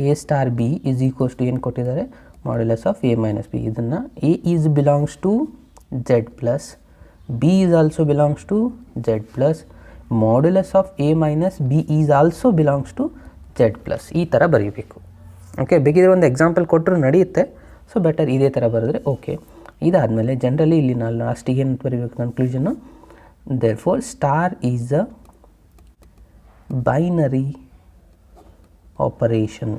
A star B is equals to ಏನು ಕೊಟ್ಟಿದ್ದಾರೆ, modulus of A minus B. ಇದನ್ನು A is belongs to Z plus, B is also belongs to Z plus, modulus of A minus B is also belongs to Z plus. ಈ ಥರ ಬರೀಬೇಕು. Okay, ಬೇಕಿದ್ರೆ ಒಂದು example ಕೊಟ್ಟರು ನಡೆಯುತ್ತೆ. So better ಇದೇ ಥರ ಬರೆದ್ರೆ ಓಕೆ. ಇದಾದಮೇಲೆ ಜನರಲಿ ಇಲ್ಲಿ ನಾನು ಲಾಸ್ಟಿಗೆ ಏನು ಬರೀಬೇಕು conclusion, therefore star is a binary operation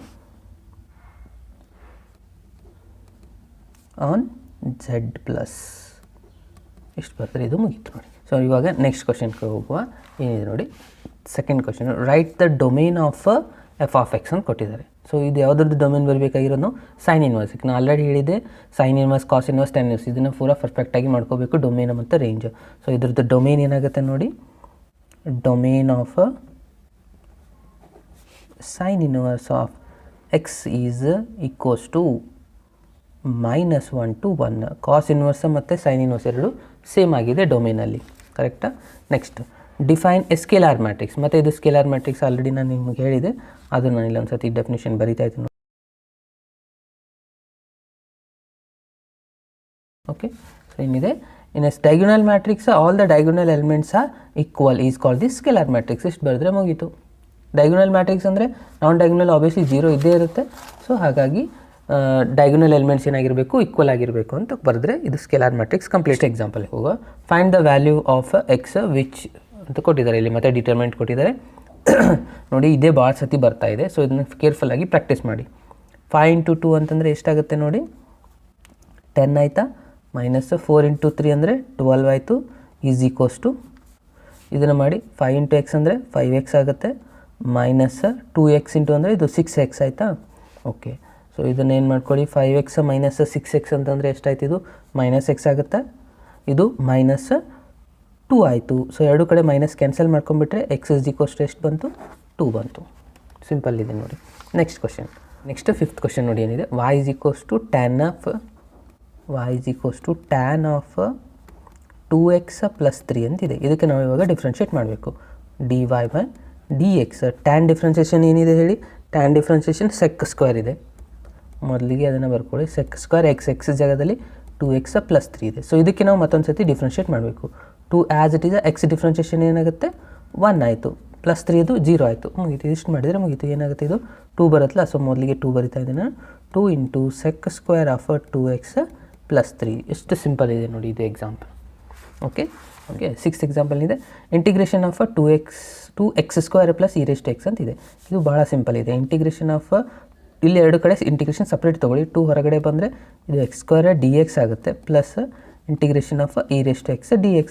on Z plus. ಇಷ್ಟು ಬರ್ತದೆ, ಇದು ಮುಗೀತು ನೋಡಿ. ಸೊ ಇವಾಗ ನೆಕ್ಸ್ಟ್ ಕ್ವಶನ್ಗೆ ಹೋಗುವ. ಏನಿದೆ ನೋಡಿ, second question, right the domain of f of x ಅಂತ ಕೊಟ್ಟಿದ್ದಾರೆ. ಸೊ ಇದು ಯಾವುದ್ರದ್ದು ಡೊಮೇನ್ ಬರಬೇಕಾಗಿರೋದು, ಸೈನ್ ಇನ್ವರ್ಸ್. ನಾನು ಆಲ್ರೆಡಿ ಹೇಳಿದೆ sine inverse, cos inverse, tan inverse, ಇದನ್ನು ಪೂರ ಪರ್ಫೆಕ್ಟಾಗಿ ಮಾಡ್ಕೋಬೇಕು, ಡೊಮೇನ್ ಮತ್ತು ರೇಂಜ್. ಸೊ ಇದ್ರದ್ದು ಡೊಮೇನ್ ಏನಾಗುತ್ತೆ ನೋಡಿ, domain of sine inverse of x is equals to -1 to 1. Cos inverse ಮತ್ತು ಸೈನ್ ಇನ್ವರ್ಸ್ ಎರಡು ಸೇಮ್ ಆಗಿದೆ ಡೊಮೇನಲ್ಲಿ, ಕರೆಕ್ಟಾ. Next define a scalar matrix. ಮತ್ತು ಇದು ಸ್ಕೇಲಾರ್ ಮ್ಯಾಟ್ರಿಕ್ಸ್ ಆಲ್ರೆಡಿ ನಾನು ನಿಮಗೆ ಹೇಳಿದೆ, ಅದು ನಾನು ಇಲ್ಲೊಂದು ಸತಿ ಡೆಫಿನೇಷನ್ ಬರಿತಾ ಇದ್ದೀನಿ. ಓಕೆ, ಸೊ ಏನಿದೆ, in a diagonal matrix all the diagonal elements are equal is called the scalar matrix. ಇಷ್ಟು ಬರೆದ್ರೆ ಮುಗೀತು. ಡಯಾಗೋನಲ್ ಮ್ಯಾಟ್ರಿಕ್ಸ್ ಅಂದರೆ ನಾನ್ ಡಯಾಗೋನಲ್ ಆಬ್ವಿಯಸ್ಲಿ 0 ಇದ್ದೇ ಇರುತ್ತೆ. ಸೊ ಹಾಗಾಗಿ ಡಯಾಗೋನಲ್ ಎಲಿಮೆಂಟ್ಸ್ ಏನಾಗಿರಬೇಕು, ಈಕ್ವಲ್ ಆಗಿರಬೇಕು ಅಂತ ಬರೆದ್ರೆ ಇದು ಸ್ಕೇಲಾರ್ ಮ್ಯಾಟ್ರಿಕ್ಸ್ ಕಂಪ್ಲೀಟ್. ಎಕ್ಸಾಂಪಲ್ ಹೋಗುವ. Find the value of X which ಅಂತ ಕೊಟ್ಟಿದ್ದಾರೆ ಇಲ್ಲಿ, ಮತ್ತೆ ಡಿಟರ್ಮೆಂಟ್ ಕೊಟ್ಟಿದ್ದಾರೆ. ನೋಡಿ ಇದೇ ಭಾಳ ಸತಿ ಬರ್ತಾ ಇದೆ. ಸೊ ಇದನ್ನು ಕೇರ್ಫುಲ್ಲಾಗಿ ಪ್ರಾಕ್ಟೀಸ್ ಮಾಡಿ. 5 into 2 ಅಂತಂದರೆ ಎಷ್ಟಾಗುತ್ತೆ ನೋಡಿ, 10 ಆಯಿತಾ, -4 into 3 ಅಂದರೆ 12 ಆಯಿತು, ಈಸ್ ಈಕ್ವಲ್ಸ್ ಟು ಇದನ್ನು ಮಾಡಿ 5 into x ಅಂದರೆ 5x ಆಗುತ್ತೆ, -2x into ಅಂದರೆ ಇದು 6x ಆಯಿತಾ. ಓಕೆ, ಸೊ ಇದನ್ನು ಏನು ಮಾಡ್ಕೊಳ್ಳಿ, 5x -6x ಅಂತಂದರೆ ಎಷ್ಟಾಯ್ತು, ಇದು -x ಆಗುತ್ತೆ, ಇದು -2 ಆಯಿತು. ಸೊ ಎರಡು ಕಡೆ ಮೈನಸ್ ಕ್ಯಾನ್ಸಲ್ ಮಾಡ್ಕೊಂಡ್ಬಿಟ್ರೆ ಎಕ್ಸ್ ಇಸ್ ಈಕ್ವಲ್ಸ್ ಟು ಎಷ್ಟು ಬಂತು, 2 ಬಂತು. ಸಿಂಪಲ್ ಇದೆ ನೋಡಿ. Next question, next fifth question ನೋಡಿ ಏನಿದೆ, y is equals to tan of 2x + 3 ಅಂತಿದೆ. ಇದಕ್ಕೆ ನಾವು ಇವಾಗ ಡಿಫ್ರೆನ್ಷಿಯೇಟ್ ಮಾಡಬೇಕು. dy by dx. Tan differentiation ಏನಿದೆ ಹೇಳಿ, ಟ್ಯಾನ್ ಡಿಫ್ರೆನ್ಸಿಯೇಷನ್ ಸೆಕ್ ಸ್ಕ್ವೇರ್ ಇದೆ. ಮೊದಲಿಗೆ ಅದನ್ನು ಬರ್ಕೊಳ್ಳಿ, ಸೆಕ್ ಸ್ಕ್ವೇರ್ ಎಕ್ಸ್ ಜಾಗದಲ್ಲಿ 2x + 3 ಇದೆ. ಸೊ ಇದಕ್ಕೆ ನಾವು ಮತ್ತೊಂದು ಸತಿ ಡಿಫ್ರೆನ್ಷಿಯೇಟ್ ಮಾಡಬೇಕು. 2 as it is X differentiation ಏನಾಗುತ್ತೆ, 1 ಆಯಿತು, +3 ಇದು 0 ಆಯಿತು, ಮುಗೀತು. ಇಷ್ಟು ಮಾಡಿದರೆ ಮುಗೀತು. ಏನಾಗುತ್ತೆ, ಇದು 2 ಬರುತ್ತಲ್ಲ. ಸೊ ಮೊದಲಿಗೆ 2 ಬರಿತಾ ಇದ್ದೀನಿ, 2 into sec square of 2x + 3. ಎಷ್ಟು ಸಿಂಪಲ್ ಇದೆ ನೋಡಿ ಇದು ಎಕ್ಸಾಂಪಲ್. ಓಕೆ, ಸಿಕ್ಸ್ತ್ ಎಕ್ಸಾಂಪಲ್ ಇದೆ, ಇಂಟಿಗ್ರೇಷನ್ ಆಫ್ 2x² + e⁻x ಅಂತಿದೆ. ಇದು ಭಾಳ ಸಿಂಪಲ್ ಇದೆ. ಇಂಟಿಗ್ರೇಷನ್ ಆಫ್ ಇಲ್ಲಿ ಎರಡು ಕಡೆ ಇಂಟಿಗ್ರೇಷನ್ ಸಪ್ರೇಟ್ ತೊಗೊಳ್ಳಿ. 2 ಹೊರಗಡೆ ಬಂದರೆ ಇದು x² dx ಆಗುತ್ತೆ, plus integration of e⁻x dx.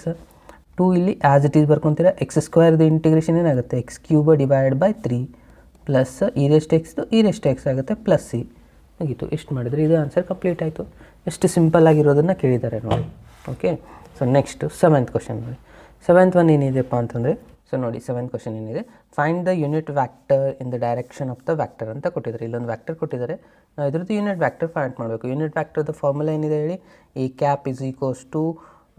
2 ಇಲ್ಲಿ ಆ್ಯಸ್ ಇಟ್ ಈಸ್ ಬರ್ಕೊತೀರಾ, x² ಇಂಟಿಗ್ರೇಷನ್ ಏನಾಗುತ್ತೆ, x³ / 3 ಪ್ಲಸ್ e⁻x ಆಗುತ್ತೆ, ಪ್ಲಸ್ c. ಮುಗೀತು. ಇಷ್ಟು ಮಾಡಿದರೆ ಇದು ಆನ್ಸರ್ ಕಂಪ್ಲೀಟ್ ಆಯಿತು. ಎಷ್ಟು ಸಿಂಪಲ್ ಆಗಿರೋದನ್ನು ಕೇಳಿದ್ದಾರೆ ನೋಡಿ. Okay, so next seventh question ನೋಡಿ. ಸೆವೆಂತ್ ಒನ್ ಏನಿದೆಪ್ಪ ಅಂತಂದರೆ, ಸೊ ನೋಡಿ ಸೆವೆಂತ್ ಕ್ವಶನ್ ಏನಿದೆ, find the unit vector in the direction of the vector ಅಂತ ಕೊಟ್ಟಿದ್ದಾರೆ. ಇಲ್ಲೊಂದು ವ್ಯಾಕ್ಟರ್ ಕೊಟ್ಟಿದ್ದಾರೆ, ನಾವು ಇದ್ರದ್ದು ಯೂನಿಟ್ ವ್ಯಾಕ್ಟರ್ ಫೈಂಡ್ ಮಾಡಬೇಕು. ಯೂನಿಟ್ ವ್ಯಾಕ್ಟರ್ದು ಫಾರ್ಮುಲಾ ಏನಿದೆ ಹೇಳಿ, A∩ =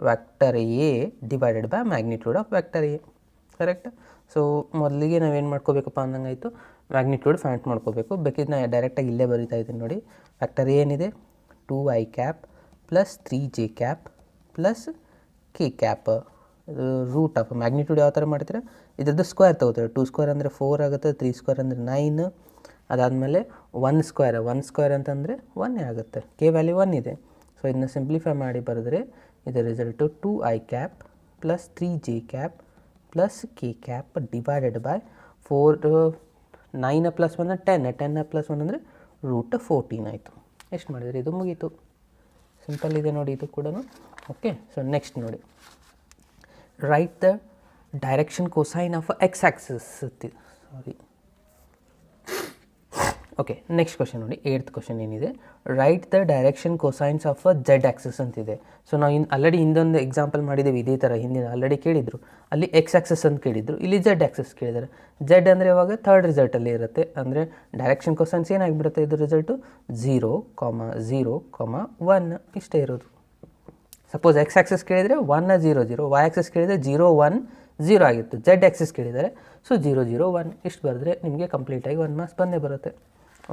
vector A divided by magnitude of vector A. Correct. So ಮೊದಲಿಗೆ ನಾವೇನು ಮಾಡ್ಕೋಬೇಕಪ್ಪ ಅಂದಂಗಾಯಿತು, ಮ್ಯಾಗ್ನಿಟ್ಯೂಡ್ ಫೈಂಡ್ ಮಾಡ್ಕೋಬೇಕು. ಬೇಕಿದ್ರೆ ನಾನು ಡೈರೆಕ್ಟಾಗಿ ಇಲ್ಲೇ ಬರೀತಾ ಇದ್ದೀನಿ ನೋಡಿ. ವ್ಯಾಕ್ಟರ್ A ಏನಿದೆ, 2i + 3j + k. ಇದು ರೂಟ್ ಆಫ್ ಮ್ಯಾಗ್ನಿಟ್ಯೂಡ್ ಯಾವ ಥರ ಮಾಡ್ತೀರಾ, ಇದ್ರದ್ದು ಸ್ಕ್ವೇರ್ ತೊಗೋತೀರ. 2² ಅಂದರೆ 4 ಆಗುತ್ತೆ, 3² ಅಂದರೆ 9, ಅದಾದಮೇಲೆ 1² ಅಂತಂದರೆ 1 ಆಗುತ್ತೆ. k ವ್ಯಾಲ್ಯೂ 1 ಇದೆ. ಸೊ ಇದನ್ನ ಸಿಂಪ್ಲಿಫೈ ಮಾಡಿ ಬರೆದ್ರೆ ಇದರ result 2i + 3j + k divided by 4. 9 + 1 10, 10 + 1 ಅಂದರೆ √14 ಆಯಿತು. ಎಷ್ಟು ಮಾಡಿದರೆ ಇದು ಮುಗೀತು. ಸಿಂಪಲ್ ಇದೆ ನೋಡಿ ಇದು ಕೂಡ. ಓಕೆ, ಸೊ ನೆಕ್ಸ್ಟ್ ನೋಡಿ, right the direction cosine of X Axis. Okay, next question ನೋಡಿ, 8th ಕ್ವಶನ್ ಏನಿದೆ, right the direction cosines of Z Axis ಅಂತಿದೆ. ಸೊ ನಾವು ಆಲ್ರೆಡಿ ಹಿಂದೊಂದು ಎಕ್ಸಾಂಪಲ್ ಮಾಡಿದ್ದೇವೆ ಇದೇ ಥರ, ಹಿಂದಿನ ಆಲ್ರೆಡಿ ಕೇಳಿದರು. ಅಲ್ಲಿ ಎಕ್ಸ್ ಆಕ್ಸಿಸ್ ಅಂತ ಕೇಳಿದರು, ಇಲ್ಲಿ ಝೆಡ್ ಆಕ್ಸಿಸ್ ಕೇಳಿದ್ದಾರೆ. ಝೆಡ್ ಅಂದರೆ ಇವಾಗ ಥರ್ಡ್ ರಿಸಲ್ಟಲ್ಲಿ ಇರುತ್ತೆ, ಅಂದರೆ ಡೈರೆಕ್ಷನ್ ಕೊಸೈನ್ಸ್ ಏನಾಗಿಬಿಡುತ್ತೆ, ಇದು ರಿಸಲ್ಟು 0, 0, 1 ಇಷ್ಟೇ ಇರೋದು. ಸಪೋಸ್ ಎಕ್ಸ್ ಆಕ್ಸಿಸ್ ಕೇಳಿದರೆ 1, 0, 0, ವೈ ಆಕ್ಸಿಸ್ ಕೇಳಿದರೆ 0, 1, 0 ಆಗಿತ್ತು. ಝೆಡ್ ಆಕ್ಸಿಸ್ ಕೇಳಿದರೆ ಸೊ 0, 0, 1 ಇಷ್ಟು ಬರೆದ್ರೆ ನಿಮಗೆ ಕಂಪ್ಲೀಟಾಗಿ 1 ಮಾರ್ಕ್ಸ್ ಬಂದೇ ಬರುತ್ತೆ.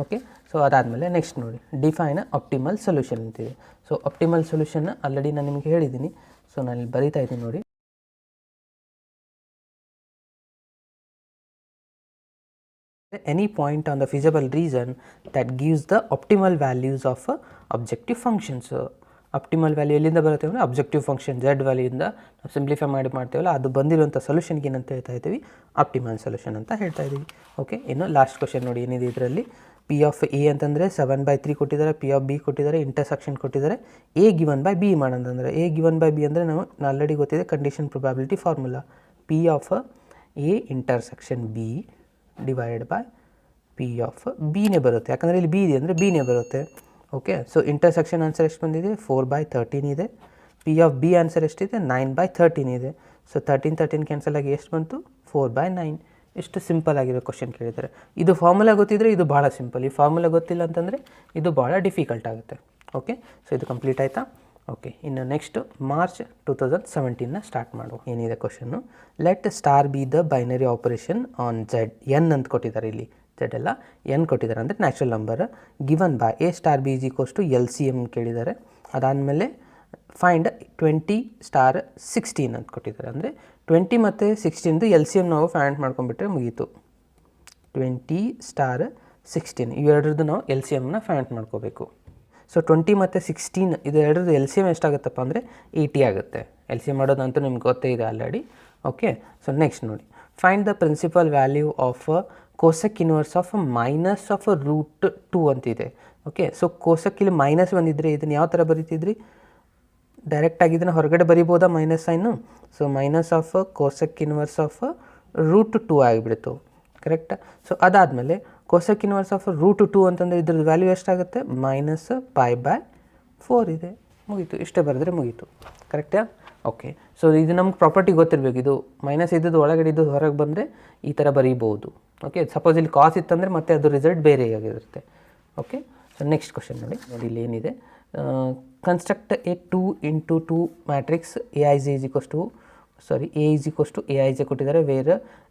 ಓಕೆ. ಸೊ ಅದಾದಮೇಲೆ ನೆಕ್ಸ್ಟ್ ನೋಡಿ, ಡಿಫೈನ್ ಆಪ್ಟಿಮಲ್ ಸೊಲ್ಯೂಷನ್ ಅಂತಿದೆ. ಸೊ ಆಪ್ಟಿಮಲ್ ಸೊಲ್ಯೂಷನ್ನ ಆಲ್ರೆಡಿ ನಾನು ನಿಮಗೆ ಹೇಳಿದ್ದೀನಿ. ಸೊ ನಾನು ಇಲ್ಲಿ ಬರಿತಾ ಇದ್ದೀನಿ ನೋಡಿ. Any point on the feasible region that gives the optimal values of objective functions. Optimal value ಎಲ್ಲಿಂದ ಬರುತ್ತೆ ಅಂದರೆ ಅಬ್ಜೆಕ್ಟಿವ್ ಫಂಕ್ಷನ್ Z ವ್ಯಾಲ್ಯೂಯಿಂದ ನಾವು ಸಿಂಪ್ಲಿಫೈ ಮಾಡ್ತೇವಲ್ಲ, ಅದು ಬಂದಿರುವಂಥ ಸೊಲ್ಯೂಷನ್ಗೆ ಏನಂತ ಹೇಳ್ತಾ ಇದ್ದೀವಿ, ಆಪ್ಟಿಮಲ್ ಸೊಲ್ಯೂಷನ್ ಅಂತ ಹೇಳ್ತಾ ಇದ್ದೀವಿ. ಓಕೆ. ಇನ್ನು ಲಾಸ್ಟ್ ಕ್ವಶನ್ ನೋಡಿ ಏನಿದೆ ಇದರಲ್ಲಿ, ಪಿ ಆಫ್ ಎ ಅಂತಂದರೆ 7/3 ಕೊಟ್ಟಿದ್ದಾರೆ, ಪಿ ಆಫ್ ಬಿ ಕೊಟ್ಟಿದ್ದಾರೆ, ಇಂಟರ್ಸೆಕ್ಷನ್ ಕೊಟ್ಟಿದ್ದಾರೆ, ಎ ಗಿವನ್ ಬೈ ಬಿ ಮಾಡೋದಂದರೆ ಎ ಗಿವನ್ ಬೈ ಬಿ ಅಂದರೆ ನಾವು ಆಲ್ರೆಡಿ ಗೊತ್ತಿದೆ condition probability formula, P of A intersection B divided by P of ಬಿನೇ ಬರುತ್ತೆ, ಯಾಕಂದರೆ ಇಲ್ಲಿ ಬಿ ಇದೆ ಅಂದರೆ ಬಿನೇ ಬರುತ್ತೆ. ಓಕೆ. ಸೊ ಇಂಟರ್ಸೆಕ್ಷನ್ ಆನ್ಸರ್ ಎಷ್ಟು ಬಂದಿದೆ, 4/13 ಇದೆ. ಪಿ ಆಫ್ ಬಿ ಆನ್ಸರ್ ಎಷ್ಟಿದೆ, 9/13 ಇದೆ. ಸೊ 13 ಕ್ಯಾನ್ಸಲ್ ಆಗಿ ಎಷ್ಟು ಬಂತು, 4/9. ಎಷ್ಟು ಸಿಂಪಲ್ ಆಗಿರೋ ಕ್ವಶನ್ ಕೇಳಿದ್ದಾರೆ. ಇದು ಫಾರ್ಮುಲಾ ಗೊತ್ತಿದ್ದರೆ ಇದು ಭಾಳ ಸಿಂಪಲ್, ಈ ಫಾರ್ಮುಲಾ ಗೊತ್ತಿಲ್ಲ ಅಂತಂದರೆ ಇದು ಭಾಳ ಡಿಫಿಕಲ್ಟ್ ಆಗುತ್ತೆ. ಓಕೆ. ಸೊ ಇದು ಕಂಪ್ಲೀಟ್ ಆಯಿತಾ. ಓಕೆ. ಇನ್ನು ನೆಕ್ಸ್ಟ್ ಮಾರ್ಚ್ 2017ನ ಸ್ಟಾರ್ಟ್ ಮಾಡುವ. ಏನಿದೆ question, let star be the binary operation on Z, N ಅಂತ ಕೊಟ್ಟಿದ್ದಾರೆ ಇಲ್ಲಿ, Z ಎಲ್ಲ ಎನ್ ಕೊಟ್ಟಿದ್ದಾರೆ ಅಂದರೆ natural number, given by a star B is equals to LCM ಕೇಳಿದ್ದಾರೆ. ಅದಾದಮೇಲೆ ಫೈಂಡ್ 20*16 ಅಂತ ಕೊಟ್ಟಿದ್ದಾರೆ, ಅಂದರೆ 20 ಮತ್ತು 16 LCM ನಾವು ಫೈಂಡ್ ಮಾಡ್ಕೊಂಡ್ಬಿಟ್ರೆ ಮುಗೀತು. 20*16 ಇವೆರಡರದ್ದು ನಾವು LCMನ ಫೈಂಡ್ ಮಾಡ್ಕೋಬೇಕು. ಸೊ 20 ಮತ್ತು 16 ಇದು ಎರಡರದ್ದು LCM ಎಷ್ಟಾಗುತ್ತಪ್ಪ ಅಂದರೆ 80 ಆಗುತ್ತೆ. LCM ಮಾಡೋದಂತೂ ನಿಮ್ಗೆ ಗೊತ್ತೇ ಇದೆ ಆಲ್ರೆಡಿ. ಓಕೆ. ಸೊ ನೆಕ್ಸ್ಟ್ ನೋಡಿ, find the principal value of cosec inverse of minus of √2 ಅಂತಿದೆ. ಓಕೆ. ಸೊ ಕೋಸೆಕ್ ಇಲ್ಲಿ ಮೈನಸ್ ಬಂದಿದ್ದರೆ ಇದನ್ನು ಯಾವ ಥರ ಬರೀತಿದ್ರಿ, ಡೈರೆಕ್ಟಾಗಿ ಇದನ್ನು ಹೊರಗಡೆ ಬರಿಬೋದಾ minus sign. So minus of cosec inverse of √2 ಆಗಿಬಿಡ್ತು, ಕರೆಕ್ಟಾ. ಸೊ ಅದಾದಮೇಲೆ ಕೋಸೆಕ್ ಇನ್ವರ್ಸ್ ಆಫ್ √2 ಅಂತಂದರೆ ಇದ್ರದ್ದು ವ್ಯಾಲ್ಯೂ ಎಷ್ಟಾಗುತ್ತೆ, -π/4 ಇದೆ, ಮುಗೀತು. ಇಷ್ಟೇ ಬರೆದ್ರೆ ಮುಗೀತು, ಕರೆಕ್ಟಾ. ಓಕೆ. ಸೊ ಇದು ನಮ್ಗೆ ಪ್ರಾಪರ್ಟಿ ಗೊತ್ತಿರಬೇಕು, ಇದು ಮೈನಸ್ ಇದ್ದದ್ದು ಒಳಗಡೆ ಇದ್ದು ಹೊರಗೆ ಬಂದರೆ ಈ ಥರ ಬರೀಬೋದು. ಓಕೆ. ಸಪೋಸ್ ಇಲ್ಲಿ ಕಾಸ್ ಇತ್ತಂದರೆ ಮತ್ತೆ ಅದು ರಿಸಲ್ಟ್ ಬೇರೆ ಆಗಿರುತ್ತೆ. ಓಕೆ. ಸೊ ನೆಕ್ಸ್ಟ್ ಕ್ವಶನ್ ನೋಡಿ ಇಲ್ಲಿ ಏನಿದೆ, construct a 2x2 matrix A is equals to Aij ಕೊಟ್ಟಿದ್ದಾರೆ, where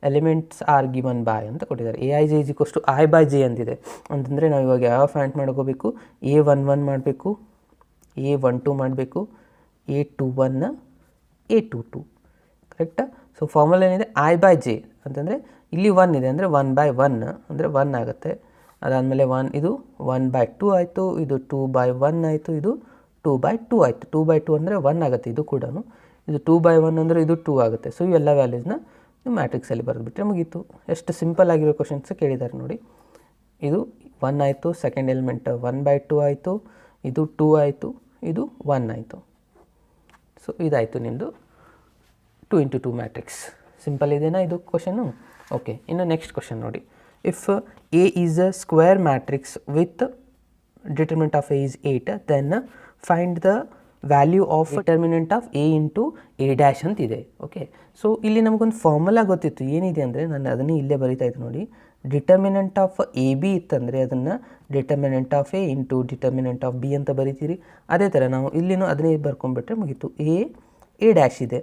elements are given by ಅಂತ ಕೊಟ್ಟಿದ್ದಾರೆ. Aij is equals to I/J ಅಂತಿದೆ. ಅಂತಂದರೆ ನಾವು ಇವಾಗ ಯಾವ ಫೈಂಡ್ ಮಾಡ್ಕೋಬೇಕು, A11 ಮಾಡಬೇಕು, A12 ಮಾಡಬೇಕು, A21 A22, ಕರೆಕ್ಟಾ. ಸೊ ಫಾರ್ಮುಲಾ ಏನಿದೆ, I/J ಅಂತಂದರೆ ಇಲ್ಲಿ 1 ಇದೆ ಅಂದರೆ 1/1 ಅಂದರೆ 1 ಆಗುತ್ತೆ. ಅದಾದಮೇಲೆ 1 ಇದು 1/2 ಆಯಿತು, ಇದು 2/1 ಆಯಿತು, ಇದು 2/2 ಆಯಿತು. 2/2 ಅಂದರೆ 1 ಆಗುತ್ತೆ, ಇದು ಕೂಡ ಇದು 2/1 ಅಂದರೆ ಇದು 2 ಆಗುತ್ತೆ. ಸೊ ಇವೆಲ್ಲ ವ್ಯಾಲ್ಯೂಸ್ನ ನೀವು ಮ್ಯಾಟ್ರಿಕ್ಸಲ್ಲಿ ಬರೆದುಬಿಟ್ರೆ ಮುಗೀತು. ಎಷ್ಟು ಸಿಂಪಲ್ ಆಗಿರೋ ಕ್ವಶನ್ಸ್ ಕೇಳಿದ್ದಾರೆ ನೋಡಿ. ಇದು 1 ಆಯಿತು, ಸೆಕೆಂಡ್ ಎಲಿಮೆಂಟ್ 1/2 ಆಯಿತು, ಇದು 2 ಆಯಿತು, ಇದು 1 ಆಯಿತು. ಸೊ ಇದಾಯಿತು ನಿಮ್ಮದು 2x2 ಮ್ಯಾಟ್ರಿಕ್ಸ್. ಸಿಂಪಲ್ ಇದೆನಾ ಇದು ಕ್ವಶನು. ಓಕೆ. ಇನ್ನು ನೆಕ್ಸ್ಟ್ ಕ್ವಶನ್ ನೋಡಿ, if A is a square matrix with determinant of A is 8, then find the value of determinant of A into A' ಅಂತಿದೆ. ಓಕೆ. ಸೊ ಇಲ್ಲಿ ನಮಗೊಂದು formula ಗೊತ್ತಿತ್ತು, ಏನಿದೆ ಅಂದರೆ ನಾನು ಅದನ್ನೇ ಇಲ್ಲೇ ಬರಿತಾ ಇದ್ದೆ ನೋಡಿ. ಡಿಟರ್ಮಿನೆಂಟ್ ಆಫ್ AB ಇತ್ತಂದರೆ ಅದನ್ನು determinant of A into determinant of B ಅಂತ ಬರಿತೀರಿ. ಅದೇ ಥರ ನಾವು ಇಲ್ಲಿನೂ ಅದನ್ನೇ ಬರ್ಕೊಂಡ್ಬಿಟ್ರೆ ಮುಗೀತು. A' ಇದೆ,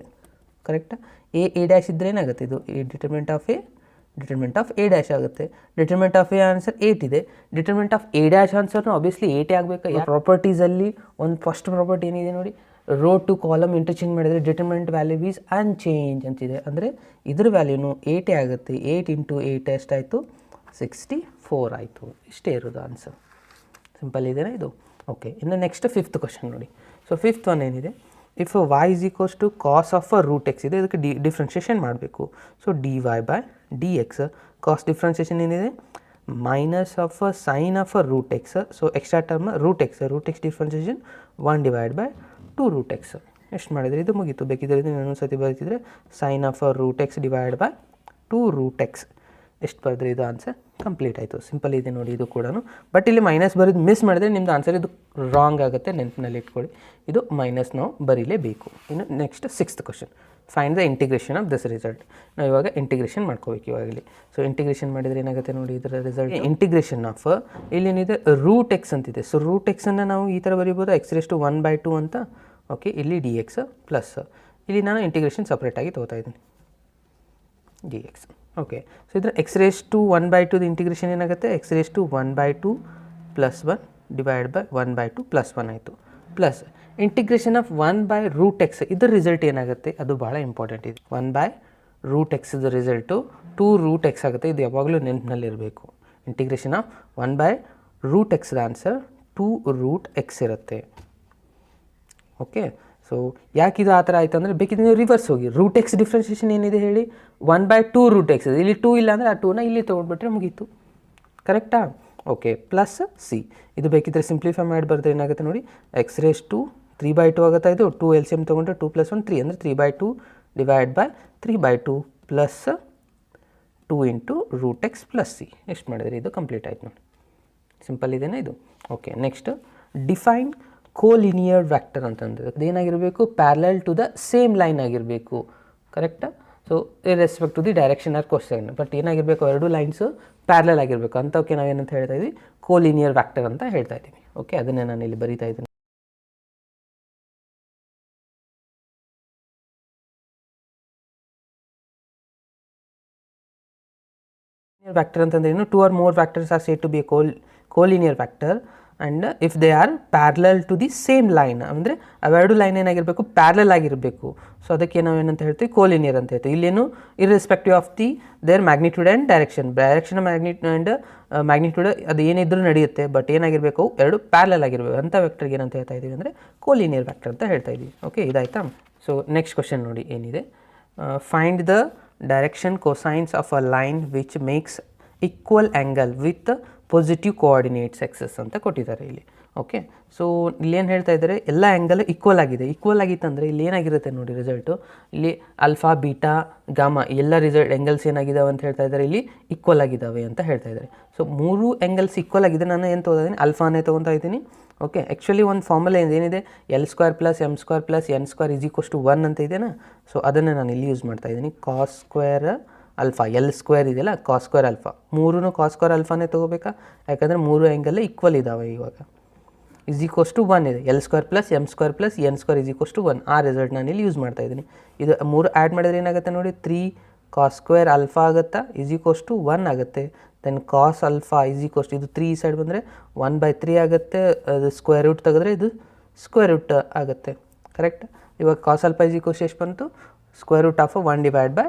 ಕರೆಕ್ಟಾ. A' ಇದ್ದರೆ ಏನಾಗುತ್ತೆ, ಇದು ಡಿಟರ್ಮಿನೆಂಟ್ ಆಫ್ A' ಆಗುತ್ತೆ. ಡಿಟರ್ಮಿನೆಂಟ್ ಆಫ್ ಎ ಆನ್ಸರ್ 8 ಇದೆ. ಡಿಟರ್ಮಿನೆಂಟ್ ಆಫ್ A' ಆನ್ಸರ್ನು ಆಬ್ವಿಯಸ್ಲಿ 8 ಆಗಬೇಕು. ಪ್ರಾಪರ್ಟೀಸಲ್ಲಿ ಒಂದು ಫಸ್ಟ್ ಪ್ರಾಪರ್ಟಿ ಏನಿದೆ ನೋಡಿ, ರೋ ಟು ಕಾಲಮ್ ಇಂಟರ್ಚೇಂಜ್ ಮಾಡಿದರೆ ಡಿಟರ್ಮಿನೆಂಟ್ ವ್ಯಾಲ್ಯೂ ಈಸ್ ಅನ್ಚೇಂಜ್ ಅಂತಿದೆ. ಅಂದರೆ ಇದ್ರ ವ್ಯಾಲ್ಯೂನು 8 ಆಗುತ್ತೆ. 8 × 8 ಎಷ್ಟಾಯಿತು, 64 ಆಯಿತು. ಇಷ್ಟೇ ಇರೋದು ಆನ್ಸರ್. ಸಿಂಪಲ್ ಇದೆಯಾ ಇದು. ಓಕೆ. ಇನ್ನು ನೆಕ್ಸ್ಟ್ 5th ಕ್ವಶನ್ ನೋಡಿ. ಸೊ 5th ಒನ್ ಏನಿದೆ, if y is equals to cos of √x ಇದೆ, ಇದಕ್ಕೆ ಡಿಫ್ರೆನ್ಷಿಯೇಷನ್ ಮಾಡಬೇಕು. ಸೊ dy/dx, ಕಾಸ್ ಡಿಫ್ರೆನ್ಷಿಯೇಷನ್ ಏನಿದೆ, minus of sine of √x. So extra term √x differentiation 1/2√x. ಎಷ್ಟು ಮಾಡಿದರೆ ಇದು ಮುಗೀತು. ಬೇಕಿದ್ರೆ ಇದು ಇನ್ನೊಂದು ಸತಿ ಬರೀತಿದ್ರೆ ಸೈನ್ ಆಫ್ √x / 2√x. ಎಷ್ಟು ಬರೆದ್ರೆ ಇದು ಆನ್ಸರ್ ಕಂಪ್ಲೀಟ್ ಆಯಿತು. ಸಿಂಪಲ್ ಇದೆ ನೋಡಿ ಇದು ಕೂಡ. ಬಟ್ ಇಲ್ಲಿ ಮೈನಸ್ ಬರೋದು ಮಿಸ್ ಮಾಡಿದ್ರೆ ನಿಮ್ಮದು ಆನ್ಸರ್ ಇದು ರಾಂಗ್ ಆಗುತ್ತೆ, ನೆನಪಿನಲ್ಲಿ ಇಟ್ಕೊಳ್ಳಿ. ಇದು ಮೈನಸ್ ನಾವು ಬರೀಲೇಬೇಕು. ಇನ್ನು next 6th question, find the integration of this result. ನಾವು ಇವಾಗ ಇಂಟಿಗ್ರೇಷನ್ ಮಾಡ್ಕೋಬೇಕು ಇವಾಗಲಿ. ಸೊ ಇಂಟಿಗ್ರೇಷನ್ ಮಾಡಿದರೆ ಏನಾಗುತ್ತೆ ನೋಡಿ, ಇದರ ರಿಸಲ್ಟ್ ಇಂಟಿಗ್ರೇಷನ್ ಆಫ್ ಇಲ್ಲೇನಿದೆ √x ಅಂತಿದೆ. ಸೊ √x ನಾವು ಈ ಥರ ಬರೀಬೋದು, x⁻1/2 ಅಂತ. ಓಕೆ. ಇಲ್ಲಿ dx ಪ್ಲಸ್ ಇಲ್ಲಿ ನಾನು ಇಂಟಿಗ್ರೇಷನ್ ಸಪ್ರೇಟಾಗಿ ತೊಗೋತಾ ಇದ್ದೀನಿ dx. ಓಕೆ. ಸೊ ಇದರ ಎಕ್ಸ್ ರೇಸ್ ಟು 1/2 ಇಂಟಿಗ್ರೇಷನ್ ಏನಾಗುತ್ತೆ, x raise to 1/2 + 1 divide by 1/2 + 1 ಆಯಿತು. ಪ್ಲಸ್ ಇಂಟಿಗ್ರೇಷನ್ ಆಫ್ 1/√x ಇದರ ರಿಸಲ್ಟ್ ಏನಾಗುತ್ತೆ, ಅದು ಭಾಳ ಇಂಪಾರ್ಟೆಂಟ್ ಇದೆ. 1/√x ಇದ ರಿಸಲ್ಟು 2√x ಆಗುತ್ತೆ. ಇದು ಯಾವಾಗಲೂ ನೆನಪಿನಲ್ಲಿರಬೇಕು. Integration of 1/√x answer 2√x ಇರುತ್ತೆ. ಓಕೆ. ಸೊ ಯಾಕೆ ಇದು ಆ ಥರ ಆಯಿತು ಅಂದರೆ, ಬೇಕಿದ್ರೆ ನೀವು ರಿವರ್ಸ್ ಹೋಗಿ. √x ಡಿಫ್ರೆನ್ಸಿಯೇಷನ್ ಏನಿದೆ ಹೇಳಿ, 1/2√x ಇದೆ. ಇಲ್ಲಿ 2 ಇಲ್ಲ ಅಂದರೆ ಆ 2ನ ಇಲ್ಲಿ ತೊಗೊಂಡ್ಬಿಟ್ರೆ ಮುಗೀತು. ಕರೆಕ್ಟಾ? ಓಕೆ. ಪ್ಲಸ್ ಸಿ ಇದು ಬೇಕಿದ್ರೆ ಸಿಂಪ್ಲಿಫೈ ಮಾಡಿ ಬರೆದ್ರೆ ಏನಾಗುತ್ತೆ ನೋಡಿ, ಎಕ್ಸ್ ರೇಸ್ ಟು 3/2 ಆಗುತ್ತೆ. ಇದು 2 LCM ತೊಗೊಂಡ್ರೆ 2 + 1 3 ಅಂದರೆ 3/2 divide by 3/2 plus 2 into √x plus C. ಎಷ್ಟು ಮಾಡಿದ್ರೆ ಇದು ಕಂಪ್ಲೀಟ್ ಆಯ್ತು ನೋಡಿ. ಸಿಂಪಲ್ ಇದೆಯಾ ಇದು? Okay. Next define collinear vector ಅಂತಂದರೆ ಅದೇನಾಗಿರಬೇಕು, parallel to the same line ಆಗಿರಬೇಕು. ಕರೆಕ್ಟಾ? So respect to the direction or question, but ಏನಾಗಿರಬೇಕು, ಎರಡು ಲೈನ್ಸು ಪ್ಯಾರಲಲ್ ಆಗಿರಬೇಕು. ಅಂಥವಕ್ಕೆ ನಾವೇನಂತ ಹೇಳ್ತಾ ಇದ್ವಿ, ಕೋಲಿನಿಯರ್ ವ್ಯಾಕ್ಟರ್ ಅಂತ ಹೇಳ್ತಾ ಇದ್ದೀವಿ. ಓಕೆ. ಅದನ್ನೇ ನಾನು ಇಲ್ಲಿ ಬರೀತಾ ಇದ್ದೀನಿ. ವ್ಯಾಕ್ಟರ್ ಅಂತಂದ್ರೆ ಏನು, 2 or more factors are said to be a collinear factor and if they are parallel to the same line, ಅಂದರೆ ಅವೆರಡು ಲೈನ್ ಏನಾಗಿರಬೇಕು, ಪ್ಯಾರಲಲ್ ಆಗಿರಬೇಕು. ಸೊ ಅದಕ್ಕೆ ನಾವೇನಂತ ಹೇಳ್ತೀವಿ, ಕೋಲಿನಿಯರ್ ಅಂತ ಹೇಳ್ತೀವಿ. ಇಲ್ಲೇನು irrespective of the their magnitude and direction magnitude ಅದು ಏನಿದ್ರೂ ನಡೆಯುತ್ತೆ, ಬಟ್ ಏನಾಗಿರಬೇಕು, ಎರಡು ಪ್ಯಾರಲಲ್ ಆಗಿರಬೇಕು. ಅಂಥ ವೆಕ್ಟರ್ಗೆ ಏನಂತ ಹೇಳ್ತಾ ಇದ್ದೀವಿ ಅಂದರೆ ಕೋಲಿನಿಯರ್ ವ್ಯಾಕ್ಟರ್ ಅಂತ ಹೇಳ್ತಾ ಇದ್ದೀವಿ. ಓಕೆ. ಇದಾಯ್ತಾ? ಸೊ ನೆಕ್ಸ್ಟ್ ಕ್ವಶನ್ ನೋಡಿ ಏನಿದೆ, find the direction cosines of a line which makes equal angle with positive coordinates axis ಅಂತ ಕೊಟ್ಟಿದ್ದಾರೆ ಇಲ್ಲಿ. ಓಕೆ. ಸೊ ಇಲ್ಲೇನು ಹೇಳ್ತಾ ಇದ್ದಾರೆ, ಎಲ್ಲ ಆ್ಯಂಗಲ್ ಈಕ್ವಲ್ ಆಗಿದೆ. ಈಕ್ವಲ್ ಆಗಿತ್ತಂದರೆ ಇಲ್ಲಿ ಏನಾಗಿರುತ್ತೆ ನೋಡಿ ರಿಸಲ್ಟು, ಇಲ್ಲಿ ಅಲ್ಫಾ ಬೀಟಾ ಗಾಮಾ ಎಲ್ಲ ಆ್ಯಂಗಲ್ಸ್ ಏನಾಗಿದ್ದಾವೆ ಅಂತ ಹೇಳ್ತಾ ಇದ್ದಾರೆ, ಇಲ್ಲಿ ಈಕ್ವಲ್ ಆಗಿದ್ದಾವೆ ಅಂತ ಹೇಳ್ತಾ ಇದ್ದಾರೆ. ಸೊ 3 ಆ್ಯಂಗಲ್ಸ್ ಈಕ್ವಲ್ ಆಗಿದೆ. ನಾನು ಏನು ತೊಗೊಳ್ತೀನಿ, ಅಲ್ಫಾನೇ ತೊಗೊತಾ ಇದ್ದೀನಿ. ಓಕೆ. ಆ್ಯಕ್ಚುಲಿ ಒಂದು ಫಾರ್ಮುಲಾ ಏನಿದೆ, L² + M² + N² = 1 ಅಂತ ಇದೆಯಾ. ಸೊ ಅದನ್ನು ನಾನು ಇಲ್ಲಿ ಯೂಸ್ ಮಾಡ್ತಾ ಇದ್ದೀನಿ. cos² ಅಲ್ಫಾ L² ಇದೆಯಲ್ಲ, cos² ಅಲ್ಫಾ, 3 cos² ಅಲ್ಫಾನೇ ತೊಗೋಬೇಕಾ, ಯಾಕಂದರೆ 3 ಆ್ಯಂಗಲ್ ಈಕ್ವಲ್ ಇದ್ದಾವೆ. ಇವಾಗ = 1 ಇದೆ. L² + M² + N² = 1. ಆ ರಿಸಲ್ಟ್ ನಾನು ಇಲ್ಲಿ ಯೂಸ್ ಮಾಡ್ತಾ ಇದ್ದೀನಿ. ಇದು 3 ಆ್ಯಡ್ ಮಾಡಿದ್ರೆ ಏನಾಗುತ್ತೆ ನೋಡಿ, 3 cos² ಅಲ್ಫಾ ಆಗುತ್ತಾ, = 1 ಆಗುತ್ತೆ. ದೆನ್ ಕಾಸ್ ಅಲ್ಫಾ ಇದು 3 ಈ ಸೈಡ್ ಬಂದರೆ 1/3 ಆಗುತ್ತೆ. ಅದು ಸ್ಕ್ವೇರ್ ರೂಟ್ ತೆಗೆದ್ರೆ ಇದು ಸ್ಕ್ವೇರ್ ರೂಟ್ ಆಗುತ್ತೆ. ಕರೆಕ್ಟ್? ಇವಾಗ ಕಾಸ್ ಅಲ್ಫಾ ಎಷ್ಟು ಬಂತು, √1 /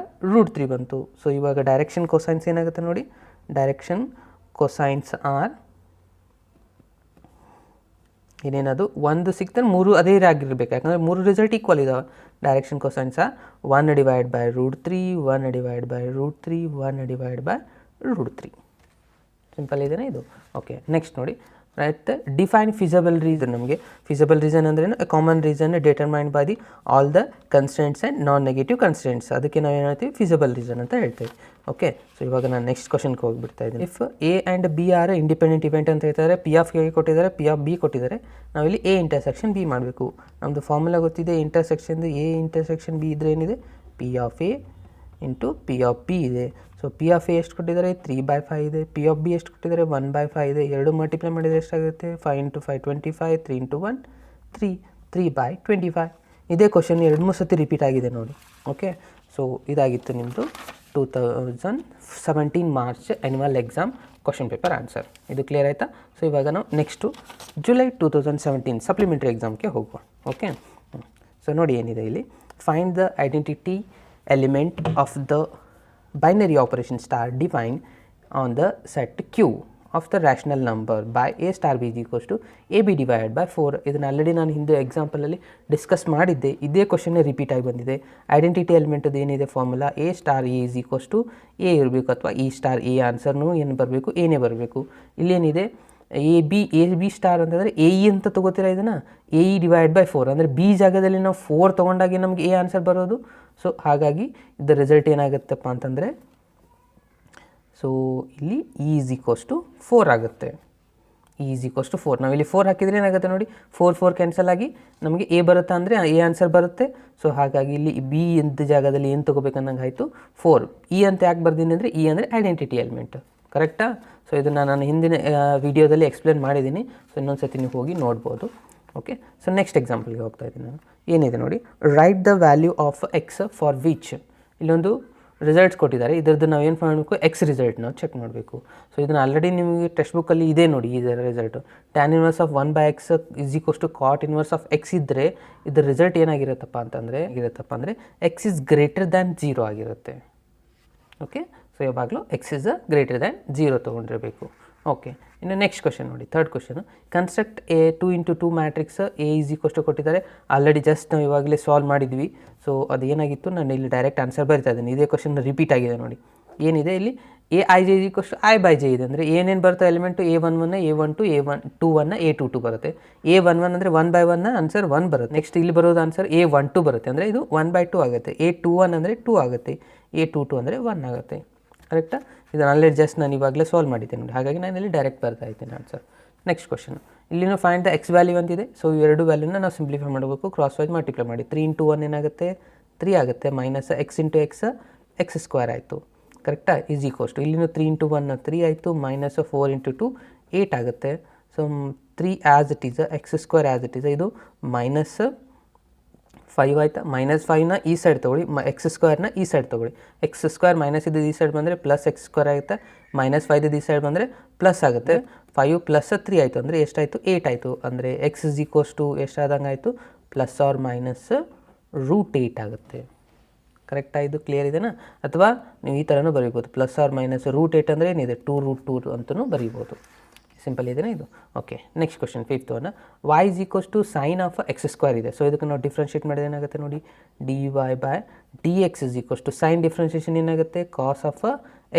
√3 ಬಂತು. ಸೊ ಇವಾಗ ಡೈರೆಕ್ಷನ್ ಕೊಸೈನ್ಸ್ ಏನಾಗುತ್ತೆ ನೋಡಿ, ಡೈರೆಕ್ಷನ್ ಕೊಸೈನ್ಸ್ ಆರ್ ಏನೇನದು, 1 ಸಿಕ್ತಾರೆ 3 ಅದೇ ಆಗಿರಬೇಕು, ಯಾಕಂದರೆ 3 ರಿಸಲ್ಟ್ ಈಕ್ವಲ್ ಇದಾವೆ. Direction cosines are 1 / √3, 1 / √3, 1 / √3. ಸಿಂಪಲ್ ಇದೆಯಾ ಇದು? ಓಕೆ. ನೆಕ್ಸ್ಟ್ ನೋಡಿ, ರೈಟ್, ಡಿಫೈನ್ ಫಿಸಬಲ್ ರೀಸನ್. ನಮಗೆ ಫಿಸಬಲ್ ರೀಸನ್ ಅಂದ್ರೇನು, common region determined by the all the constants and non negative constants. ಅದಕ್ಕೆ ನಾವು ಏನು ಹೇಳ್ತೀವಿ, ಫಿಸಬಲ್ ರೀಸನ್ ಅಂತ ಹೇಳ್ತೀವಿ. ಓಕೆ. ಸೊ ಇವಾಗ ನಾನು ನೆಕ್ಸ್ಟ್ ಕ್ವಶನ್ಗೆ ಹೋಗಿಬಿಡ್ತಾ ಇದ್ದೀನಿ. If A and B are independent event ಅಂತ ಹೇಳ್ತಾರೆ, ಪಿ ಆಫ್ ಎ ಕೊಟ್ಟಿದ್ದಾರೆ, ಪಿ ಆಫ್ ಬಿ ಕೊಟ್ಟಿದ್ದಾರೆ. ನಾವಿಲ್ಲಿ ಎ ಇಂಟರ್ಸೆಕ್ಷನ್ ಬಿ ಮಾಡಬೇಕು. ನಮ್ಮದು ಫಾರ್ಮುಲಾ ಗೊತ್ತಿದೆ, ಇಂಟರ್ಸೆಕ್ಷನ್ ಎ ಇಂಟರ್ಸೆಕ್ಷನ್ ಬಿ ಇದ್ರೆ ಏನಿದೆ, P of A into P of B ಇದೆ. ಸೊ ಪಿ ಆಫ್ ಎ ಎಷ್ಟು ಕೊಟ್ಟಿದ್ದಾರೆ, 3/5 ಇದೆ. ಪಿ ಆಫ್ ಬಿ ಎಷ್ಟು ಕೊಟ್ಟಿದ್ದಾರೆ, 1/5 ಇದೆ. ಎರಡು ಮಲ್ಟಿಪ್ಲೈ ಮಾಡಿದರೆ ಎಷ್ಟಾಗುತ್ತೆ, 5 × 5 25, 3 × 1 3, 3/25. ಇದೇ ಕ್ವಶನ್ 2-3 ಸತಿ ರಿಪೀಟ್ ಆಗಿದೆ ನೋಡಿ. ಓಕೆ. ಸೊ ಇದಾಗಿತ್ತು ನಿಮ್ಮದು 2017 March annual exam question paper answer. ಇದು ಕ್ಲಿಯರ್ ಆಯಿತಾ? ಸೊ ಇವಾಗ ನಾವು ನೆಕ್ಸ್ಟು ಜುಲೈ 2017 ಸಪ್ಲಿಮೆಂಟ್ರಿ ಎಕ್ಸಾಮ್ಗೆ ಹೋಗುವ. ಓಕೆ. ಸೊ ನೋಡಿ ಏನಿದೆ ಇಲ್ಲಿ, find the identity element of the binary operation star defined on the set Q of the rational number by a star b = ab / 4. ಇದನ್ನು ಆಲ್ರೆಡಿ ನಾನು ಹಿಂದೆ ಎಕ್ಸಾಂಪಲಲ್ಲಿ ಡಿಸ್ಕಸ್ ಮಾಡಿದ್ದೆ. ಇದೇ ಕ್ವಶನ್ನೇ ರಿಪೀಟ್ ಆಗಿ ಬಂದಿದೆ. ಐಡೆಂಟಿಟಿ ಎಲಿಮೆಂಟದು ಏನಿದೆ ಫಾರ್ಮುಲಾ, a * a = a ಇರಬೇಕು, ಅಥವಾ e * a ಆನ್ಸರ್ನು ಏನು ಬರಬೇಕು, ಏನೇ ಬರಬೇಕು. ಇಲ್ಲೇನಿದೆ, ಎ ಬಿ ಸ್ಟಾರ್ ಅಂತಂದರೆ ಎ ಇ ಅಂತ ತೊಗೋತೀರಾ ಇದನ್ನು, ಎ ಇ / 4 ಅಂದರೆ ಬಿ ಜಾಗದಲ್ಲಿ ನಾವು 4 ತೊಗೊಂಡಾಗಿ ನಮಗೆ ಎ ಆನ್ಸರ್ ಬರೋದು. ಸೊ ಹಾಗಾಗಿ ಇದರ ರಿಸಲ್ಟ್ ಏನಾಗುತ್ತಪ್ಪ ಅಂತಂದರೆ, ಸೊ ಇಲ್ಲಿ ಇ = 4 ಆಗುತ್ತೆ. ಇ = 4. ನಾವಿಲ್ಲಿ 4 ಹಾಕಿದರೆ ಏನಾಗುತ್ತೆ ನೋಡಿ, 4 ಕ್ಯಾನ್ಸಲ್ ಆಗಿ ನಮಗೆ ಎ ಬರುತ್ತಾ ಅಂದರೆ ಎ ಆನ್ಸರ್ ಬರುತ್ತೆ. ಸೊ ಹಾಗಾಗಿ ಇಲ್ಲಿ ಬಿ ಎಂಥ ಜಾಗದಲ್ಲಿ ಏನು ತೊಗೋಬೇಕನ್ನಂಗೆ ಆಯಿತು, 4. ಇ ಅಂತ ಯಾಕೆ ಬರ್ದೀನಿ ಅಂದರೆ, ಇ ಅಂದರೆ ಐಡೆಂಟಿಟಿ ಎಲಿಮೆಂಟ್. ಕರೆಕ್ಟಾ? ಸೊ ಇದನ್ನು ನಾನು ಹಿಂದಿನ ವಿಡಿಯೋದಲ್ಲಿ ಎಕ್ಸ್ಪ್ಲೇನ್ ಮಾಡಿದ್ದೀನಿ. ಸೊ ಇನ್ನೊಂದು ಸತಿ ನೀವು ಹೋಗಿ ನೋಡ್ಬೋದು. ಓಕೆ. ಸೊ ನೆಕ್ಸ್ಟ್ ಎಕ್ಸಾಂಪಲ್ಗೆ ಹೋಗ್ತಾ ಇದ್ದೀನಿ ನಾನು. ಏನಿದೆ ನೋಡಿ, right the value of x for which. ಇಲ್ಲೊಂದು ರಿಸಲ್ಟ್ಸ್ ಕೊಟ್ಟಿದ್ದಾರೆ. ಇದರದ್ದು ನಾವು ಏನು ಮಾಡಬೇಕು, ಎಕ್ಸ್ ರಿಸಲ್ಟ್ ನಾವು ಚೆಕ್ ಮಾಡಬೇಕು. ಸೊ ಇದನ್ನು ಆಲ್ರೆಡಿ ನಿಮಗೆ ಟೆಕ್ಸ್ಟ್ ಬುಕ್ಕಲ್ಲಿ ಇದೆ ನೋಡಿ ಇದರ result. tan inverse of 1/x is equals to cot inverse of x ಇದ್ದರೆ ಇದರ ರಿಸಲ್ಟ್ ಏನಾಗಿರುತ್ತಪ್ಪ ಅಂತಂದರೆ ಎಕ್ಸ್ ಇಸ್ ಗ್ರೇಟರ್ ದ್ಯಾನ್ 0 ಆಗಿರುತ್ತೆ. ಓಕೆ, ಸೊ ಯಾವಾಗಲೂ ಎಕ್ಸ್ ಇಸ್ ಗ್ರೇಟರ್ ದ್ಯಾನ್ 0 ತೊಗೊಂಡಿರಬೇಕು. ಓಕೆ, ಇನ್ನು ನೆಕ್ಸ್ಟ್ ಕ್ವಶನ್ ನೋಡಿ, third question. Construct a 2x2 matrix A is equals to ಕೊಟ್ಟಿದ್ದಾರೆ. Already just ನಾವು ಇವಾಗಲೇ ಸಾಲ್ವ್ ಮಾಡಿದ್ವಿ. ಸೊ ಅದು ಏನಾಗಿತ್ತು, ನಾನು ಇಲ್ಲಿ ಡೈರೆಕ್ಟ್ ಆನ್ಸರ್ ಬರಿತಾ ಇದ್ದೀನಿ. ಇದೇ ಕ್ವಶನ್ ರಿಪೀಟ್ ಆಗಿದೆ ನೋಡಿ. ಏನಿದೆ ಇಲ್ಲಿ, ai j equals to i/j ಇದೆ. ಅಂದರೆ ಏನೇನು ಬರುತ್ತೆ element, a11 a12 a21 a22 ಬರುತ್ತೆ. a11 ಅಂದರೆ 1/1 ಆನ್ಸರ್ 1 ಬರುತ್ತೆ. ನೆಕ್ಸ್ಟ್ ಇಲ್ಲಿ ಬರೋದು ಆನ್ಸರ್ a12 ಬರುತ್ತೆ, ಅಂದರೆ ಇದು 1/2 ಆಗುತ್ತೆ. a21 ಅಂದರೆ 2 ಆಗುತ್ತೆ. a22 ಅಂದರೆ 1 ಆಗುತ್ತೆ. ಕರೆಕ್ಟಾ? ಇದನ್ನು ಆಲ್ರೆಡಿ ಜಸ್ಟ್ ನಾನು ಇವಾಗಲೇ ಸಾಲ್ವ್ ಮಾಡಿದ್ದೇನೆ ನೋಡಿ, ಹಾಗಾಗಿ ನಾನು ಇಲ್ಲಿ ಡೈರೆಕ್ಟ್ ಬರ್ತಾ ಇದ್ದೇನೆ ಆನ್ಸರ್. ನೆಕ್ಸ್ಟ್ ಕ್ವಶನ್, ಇಲ್ಲಿನೂ ಫೈಂಡ್ ದ ಎಕ್ಸ್ ವ್ಯಾಲ್ಯೂ ಅಂತಿದೆ. ಸೊ ಇವೆರಡು ವ್ಯಾಲ್ಯೂನ ನಾವು ಸಿಂಪ್ಲಿಫೈ ಮಾಡಬೇಕು. ಕ್ರಾಸ್ ವೈಸ್ ಮಲ್ಟಿಪ್ಲೈ ಮಾಡಿ. 3 × 1 ಏನಾಗುತ್ತೆ, 3 ಆಗುತ್ತೆ. ಮೈನಸ್ x × x x² ಆಯಿತು. ಕರೆಕ್ಟಾ? ಈಸ್ ಈಕ್ವಲ್ಸ್ ಟು ಇಲ್ಲಿನೂ 3 × 1 3 ಆಯಿತು. ಮೈನಸ್ 4 × 2 8 ಆಗುತ್ತೆ. So 3 as it is, x² as it is, ಇದು ಮೈನಸ್ 5 ಆಯಿತಾ. -5ನ ಈ ಸೈಡ್ ತೊಗೊಳ್ಳಿ, x² ಈ ಸೈಡ್ ತೊಗೊಳ್ಳಿ. x² ಮೈನಸ್ ಇದು ಈ ಸೈಡ್ ಬಂದರೆ ಪ್ಲಸ್ x² ಆಗುತ್ತೆ. -5 ಈ ಸೈಡ್ ಬಂದರೆ ಪ್ಲಸ್ ಆಗುತ್ತೆ. 5 + 3 ಆಯಿತು, ಅಂದರೆ ಎಷ್ಟಾಯಿತು, 8 ಆಯಿತು. ಅಂದರೆ x ಇಸ್ ಈಕ್ವಲ್ಸ್ ಟು ಎಷ್ಟಾದಂಗೆ ಆಯಿತು, +or-√8 ಆಗುತ್ತೆ. ಕರೆಕ್ಟಾ? ಇದು ಕ್ಲಿಯರ್ ಇದೆನಾ? ಅಥವಾ ನೀವು ಈ ಥರನೂ ಬರೀಬೋದು, +or-√8 ಅಂದರೆ ಏನಿದೆ, 2√2 ಅಂತಲೂ ಬರೀಬೋದು. ಸಿಂಪಲ್ ಇದೆಯಾ ಇದು? Okay, next question, fifth one. y is equals to sine of x² ಇದೆ. ಸೊ ಇದಕ್ಕೆ ನಾವು ಡಿಫ್ರೆನ್ಷಿಯೇಟ್ ಮಾಡಿದ್ರೆ ಏನಾಗುತ್ತೆ ನೋಡಿ, dy/dx is equals to sine differentiation ಏನಾಗುತ್ತೆ, cos of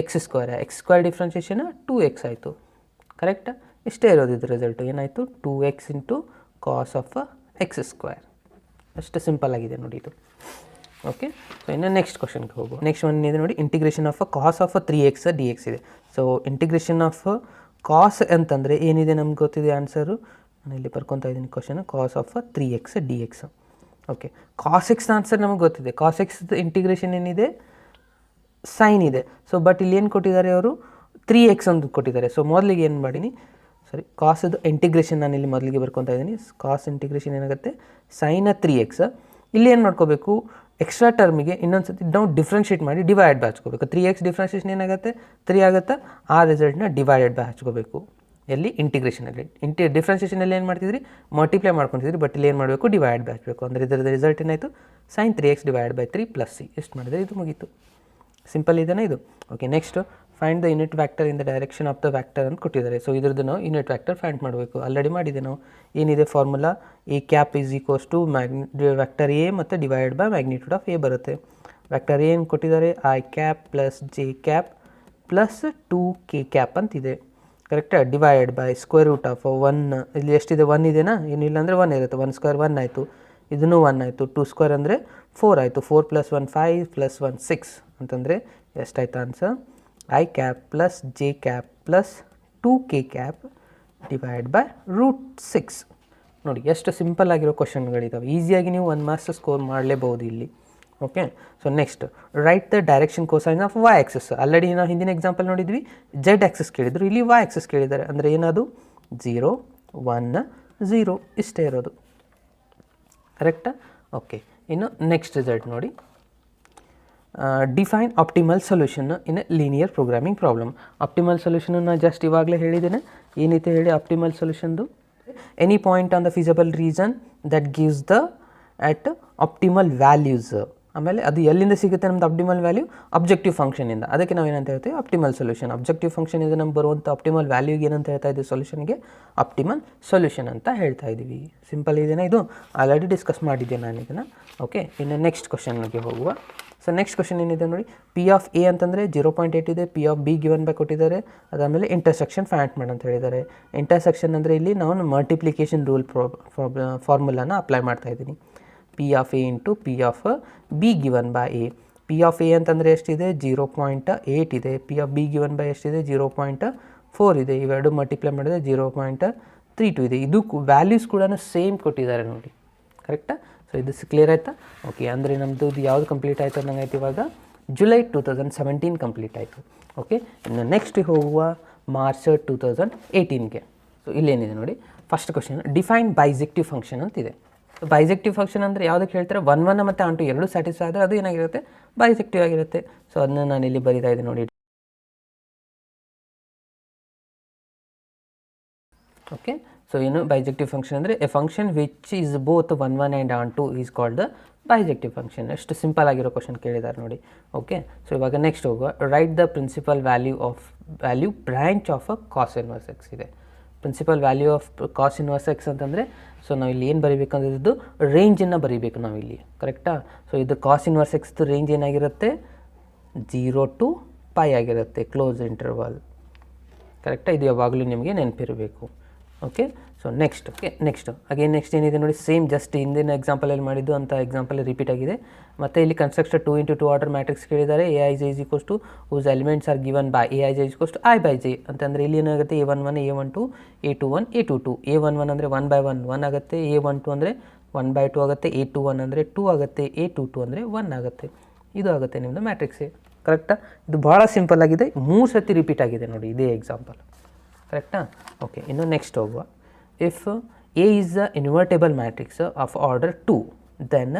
x². x² differentiation 2x ಆಯಿತು. ಕರೆಕ್ಟಾ? ಇಷ್ಟೇ ಇರೋದು ಇದು ರಿಸಲ್ಟು. ಏನಾಯಿತು, 2x × ಕಾಸ್ ಆಫ್ x². ಅಷ್ಟು ಸಿಂಪಲ್ ಆಗಿದೆ ನೋಡಿ ಇದು. ಓಕೆ, ಸೊ ಇನ್ನು ನೆಕ್ಸ್ಟ್ ಕ್ವಶನ್ಗೆ ಹೋಗು. ನೆಕ್ಸ್ಟ್ ಒನ್ ಇದೆ ನೋಡಿ, integration of cos of 3x dx ಇದೆ. ಸೊ ಇಂಟಿಗ್ರೇಷನ್ ಆಫ್ ಕಾಸ್ ಅಂತಂದರೆ ಏನಿದೆ ನಮ್ಗೆ ಗೊತ್ತಿದೆ ಆನ್ಸರು. ನಾನು ಇಲ್ಲಿ ಬರ್ಕೊತಾ ಇದ್ದೀನಿ question, cos of 3x dx. Okay, cos x answer ನಮಗೆ ಗೊತ್ತಿದೆ. ಕಾಸ್ ಎಕ್ಸ್ ಇಂಟಿಗ್ರೇಷನ್ ಏನಿದೆ, ಸೈನ್ ಇದೆ. ಸೊ ಬಟ್ ಇಲ್ಲಿ ಏನು ಕೊಟ್ಟಿದ್ದಾರೆ ಅವರು, 3x ಅಂತ ಕೊಟ್ಟಿದ್ದಾರೆ. ಸೊ ಮೊದಲಿಗೆ ಏನು ಮಾಡೀನಿ, ಕಾಸದು ಇಂಟಿಗ್ರೇಷನ್ ನಾನು ಇಲ್ಲಿ ಮೊದಲಿಗೆ ಬರ್ಕೊತಾ ಇದ್ದೀನಿ. ಕಾಸ್ ಇಂಟಿಗ್ರೇಷನ್ ಏನಾಗುತ್ತೆ, ಸೈನ್ 3x. ಇಲ್ಲಿ ಏನು ಮಾಡ್ಕೋಬೇಕು, ಎಕ್ಸ್ಟ್ರಾ ಟರ್ಮಿಗೆ ಇನ್ನೊಂದು ಸತಿ ನಾವು ಡಿಫ್ರೆನ್ಷಿಯೇಟ್ ಮಾಡಿ ಡಿವೈಡ್ ಬೈ ಹಚ್ಕೋಬೇಕು. 3x ಡಿಫ್ರೆನ್ಷಿಯೇಷನ್ ಏನಾಗುತ್ತೆ, 3 ಆಗುತ್ತೆ. ಆ ರಿಸಲ್ಟ್ನ ಡಿವೈಡೆಡ್ ಬೈ ಹಚ್ಕೋಬೇಕು. ಎಲ್ಲಿ, ಇಂಟಿಗ್ರೇಷನಲ್ಲಿ. ಡಿಫ್ರೆನ್ಷಿಯೇಷನಲ್ಲಿ ಏನು ಮಾಡ್ತಿದ್ರಿ, ಮಲ್ಟಿಪ್ಲೈ ಮಾಡ್ಕೊತಿದ್ರಿ. ಬಟ್ ಇಲ್ಲಿ ಏನು ಮಾಡಬೇಕು, ಡಿವೈಡ್ ಬೈ ಹಚ್ಚಬೇಕು. ಅಂದರೆ ಇದರ ರಿಸಲ್ಟ್ ಏನಾಯಿತು, sin 3x / 3 + c. ಎಷ್ಟು ಮಾಡಿದರೆ ಇದು ಮುಗೀತು. ಸಿಂಪಲ್ ಇದೆಯಾ ಇದು? Okay, next find the unit vector in the direction of the vector ಅಂತ ಕೊಟ್ಟಿದ್ದಾರೆ. ಸೊ ಇದ್ರದ್ದು ನಾವು ಯೂನಿಟ್ ವ್ಯಾಕ್ಟರ್ ಫೈಂಡ್ ಮಾಡಬೇಕು. ಆಲ್ರೆಡಿ ಮಾಡಿದೆ ನಾವು. ಏನಿದೆ formula, a cap is equals to vector a ಮತ್ತು divided by magnitude of a ಬರುತ್ತೆ. ವ್ಯಾಕ್ಟರ್ a ಏನು ಕೊಟ್ಟಿದ್ದಾರೆ, i cap + j cap + 2k cap ಅಂತಿದೆ. ಕರೆಕ್ಟಾ? Divided by √1. ಇಲ್ಲಿ ಎಷ್ಟಿದೆ, 1 ಇದೆನಾ, ಏನಿಲ್ಲ ಅಂದರೆ 1 ಇರುತ್ತೆ. 1² 1 ಆಯಿತು. ಇದನ್ನು 1 ಆಯಿತು. 2² ಅಂದರೆ 4 ಆಯಿತು. 4 + 1 5 + 1 6 ಅಂತಂದರೆ ಎಷ್ಟಾಯ್ತು answer, i cap + j cap + 2k cap divide by √6. ನೋಡಿ ಎಷ್ಟು ಸಿಂಪಲ್ ಆಗಿರೋ ಕ್ವಶನ್ಗಳಿದ್ದಾವೆ. ಈಸಿಯಾಗಿ ನೀವು 1 ಮಾರ್ಕ್ಸ್ ಸ್ಕೋರ್ ಮಾಡಲೇಬಹುದು ಇಲ್ಲಿ. Okay, so next right the direction cosine of y Axis. Already ನಾವು ಹಿಂದಿನ ಎಕ್ಸಾಂಪಲ್ ನೋಡಿದ್ವಿ, z ಆಕ್ಸಿಸ್ ಕೇಳಿದ್ರು, ಇಲ್ಲಿ y ಆಕ್ಸಿಸ್ ಕೇಳಿದ್ದಾರೆ. ಅಂದರೆ ಏನದು, 0 1 0 ಇಷ್ಟೇ ಇರೋದು. ಕರೆಕ್ಟಾ? ಓಕೆ, ಇನ್ನು ನೆಕ್ಸ್ಟ್ ರಿಸಲ್ಟ್ ನೋಡಿ. Define optimal solution in a linear programming problem. Optimal solution ನಾನು ಜಸ್ಟ್ ಇವಾಗಲೇ ಹೇಳಿದ್ದೇನೆ. ಏನಿದೆ ಹೇಳಿ ಆಪ್ಟಿಮಲ್ ಸೊಲ್ಯೂಷನ್ದು, any point on the feasible region that gives the at optimal values. ಆಮೇಲೆ ಅದು ಎಲ್ಲಿಂದ ಸಿಗುತ್ತೆ ನಮ್ದು ಆಪ್ಟಿಮಲ್ ವ್ಯಾಲ್ಯೂ, ಅಬ್ಜೆಕ್ಟಿವ್ ಫಂಕ್ಷನಿಂದ. ಅದಕ್ಕೆ ನಾವು ಏನಂತ ಹೇಳ್ತೀವಿ, ಆಪ್ಟಿಮಲ್ ಸೊಲ್ಯೂಷನ್. ಅಬ್ಜೆಕ್ಟಿವ್ ಫಂಕ್ಷನ್ ಇದೆ ನಮ್ಗೆ ಬರುವಂಥ ಆಪ್ಟಿಮಲ್ ವ್ಯಾಲ್ಯೂಗೆ ಏನಂತ ಹೇಳ್ತಾ ಇದ್ದೀವಿ, ಸೊಲ್ಯೂಷನ್ಗೆ ಆಪ್ಟಿಮಲ್ ಸೊಲ್ಯೂಷನ್ ಅಂತ ಹೇಳ್ತಾ ಇದ್ದೀವಿ. ಸಿಂಪಲ್ ಇದೆಯಾ ಇದು? ಆಲ್ರೆಡಿ ಡಿಸ್ಕಸ್ ಮಾಡಿದ್ದೆ ನಾನು ಇದನ್ನು. ಓಕೆ, ಇನ್ನು ನೆಕ್ಸ್ಟ್ ಕ್ವಶನ್ಗೆ ಹೋಗುವ. ಸೊ ನೆಕ್ಸ್ಟ್ ಕ್ವಶನ್ ಏನಿದೆ ನೋಡಿ, ಪಿ ಆಫ್ ಎ ಅಂತಂದರೆ 0.8 ಇದೆ. P of be given by ಕೊಟ್ಟಿದ್ದಾರೆ. ಅದಾದಮೇಲೆ ಇಂಟರ್ಸೆಕ್ಷನ್ ಫೈಂಡ್ ಮಾಡಿ ಅಂತ ಹೇಳಿದ್ದಾರೆ. ಇಂಟರ್ಸೆಕ್ಷನ್ ಅಂದರೆ ಇಲ್ಲಿ ನಾವು ಮಲ್ಟಿಪ್ಲಿಕೇಶನ್ ರೂಲ್ ಫಾರ್ಮುಲಾನ ಅಪ್ಲೈ ಮಾಡ್ತಾ ಇದ್ದೀನಿ. P of A into P of be given by A. P of a ಅಂತಂದರೆ ಎಷ್ಟಿದೆ, 0.8 ಇದೆ. P of be given by ಎಷ್ಟಿದೆ, 0.4 ಇದೆ. ಇವೆರಡು ಮಲ್ಟಿಪ್ಲೈ ಮಾಡಿದರೆ 0.32 ಇದೆ. ಇದು ವ್ಯಾಲ್ಯೂಸ್ ಕೂಡ ಸೇಮ್ ಕೊಟ್ಟಿದ್ದಾರೆ ನೋಡಿ. ಕರೆಕ್ಟಾ? ಸೊ ಇದು ಕ್ಲಿಯರ್ ಆಯಿತಾ? ಓಕೆ, ಅಂದರೆ ನಮ್ಮದು ಇದು ಯಾವುದು ಕಂಪ್ಲೀಟ್ ಆಯಿತು ಅನ್ನಂಗೆ ಆಯ್ತು. ಇವಾಗ ಜುಲೈ 2017 ಕಂಪ್ಲೀಟ್ ಆಯಿತು. ಓಕೆ, ಇನ್ನು ನೆಕ್ಸ್ಟ್ ಹೋಗುವ ಮಾರ್ಚ್ 2018ಗೆ. ಸೊ ಇಲ್ಲೇನಿದೆ ನೋಡಿ, first question define bijective function ಅಂತಿದೆ. ಬೈಜೆಕ್ಟಿವ್ ಫಂಕ್ಷನ್ ಅಂದರೆ ಯಾವುದಕ್ಕೆ ಹೇಳ್ತಾರೆ, 1 1 ಮತ್ತು ಆನ್ ಟು ಎರಡು ಸ್ಯಾಟಿಸ್ಫೈ ಆದರೆ ಅದು ಏನಾಗಿರುತ್ತೆ, ಬೈಜೆಕ್ಟಿವ್ ಆಗಿರುತ್ತೆ. ಸೊ ಅದನ್ನ ನಾನು ಇಲ್ಲಿ ಬರೀತಾ ಇದ್ದೀನಿ ನೋಡಿ. ಓಕೆ, ಸೊ ಏನು ಬೈಜೆಕ್ಟಿವ್ ಫಂಕ್ಷನ್ ಅಂದರೆ a function which is both 1 1 and onto is called the bijective function. ಎಷ್ಟು ಸಿಂಪಲ್ ಆಗಿರೋ ಕ್ವಶನ್ ಕೇಳಿದ್ದಾರೆ ನೋಡಿ. ಓಕೆ, ಸೊ ಇವಾಗ ನೆಕ್ಸ್ಟ್ ಹೋಗುವ. Write the principal value branch of a cos inverse X ಇದೆ. Principal value of cos inverse X ಅಂತಂದರೆ, so ನಾವು ಇಲ್ಲಿ ಏನು ಬರೀಬೇಕಂದ್ರೆ ಇದು ರೇಂಜನ್ನು ಬರೀಬೇಕು ನಾವಿಲ್ಲಿ, ಕರೆಕ್ಟಾ. ಸೊ ಇದು ಕಾಸ್ ಇನ್ವರ್ಸ್ ಎಕ್ಸ್ದು ರೇಂಜ್ ಏನಾಗಿರುತ್ತೆ, 0 to π ಆಗಿರುತ್ತೆ, ಕ್ಲೋಸ್ ಇಂಟರ್ವಲ್, ಕರೆಕ್ಟಾ. ಇದು ಯಾವಾಗಲೂ ನಿಮಗೆ ನೆನಪಿರಬೇಕು. ಓಕೆ, ಸೊ ನೆಕ್ಸ್ಟ್ ನೆಕ್ಸ್ಟ್ ಏನಿದೆ ನೋಡಿ, ಸೇಮ್ ಜಸ್ಟ್ ಹಿಂದಿನ ಎಕ್ಸಾಂಪಲಲ್ಲಿ ಮಾಡಿದ್ದು ಅಂತ ಎಕ್ಸಾಂಪಲ್ ರಿಪೀಟ್ ಆಗಿದೆ. ಮತ್ತು ಇಲ್ಲಿ ಕನ್ಸ್ಟ್ರಕ್ಟ್ 2 into 2 ಆರ್ಡರ್ ಮ್ಯಾಟ್ರಿಕ್ಸ್ ಕೇಳಿದ್ದಾರೆ. Aij is equals to whose elements are given by Aij is equals to I/J ಅಂತಂದರೆ ಇಲ್ಲಿ ಏನಾಗುತ್ತೆ, A11 A12 A21 A22. A11 ಅಂದರೆ 1/1 1 ಆಗುತ್ತೆ, A12 ಅಂದರೆ 1/2 ಆಗುತ್ತೆ, A21 ಅಂದರೆ 2 ಆಗುತ್ತೆ, A22 ಅಂದರೆ 1 ಆಗುತ್ತೆ. ಇದು ಆಗುತ್ತೆ ನಿಮ್ಮದು ಮ್ಯಾಟ್ರಿಕ್ಸೇ, ಕರೆಕ್ಟಾ. ಇದು ಭಾಳ ಸಿಂಪಲ್ ಆಗಿದೆ, 3 ಸತಿ ರಿಪೀಟ್ ಆಗಿದೆ ನೋಡಿ ಇದೇ ಎಕ್ಸಾಂಪಲ್, ಕರೆಕ್ಟಾ. ಓಕೆ, ಇನ್ನು ನೆಕ್ಸ್ಟ್ ಹೋಗುವ. If A is a invertible matrix of order 2 then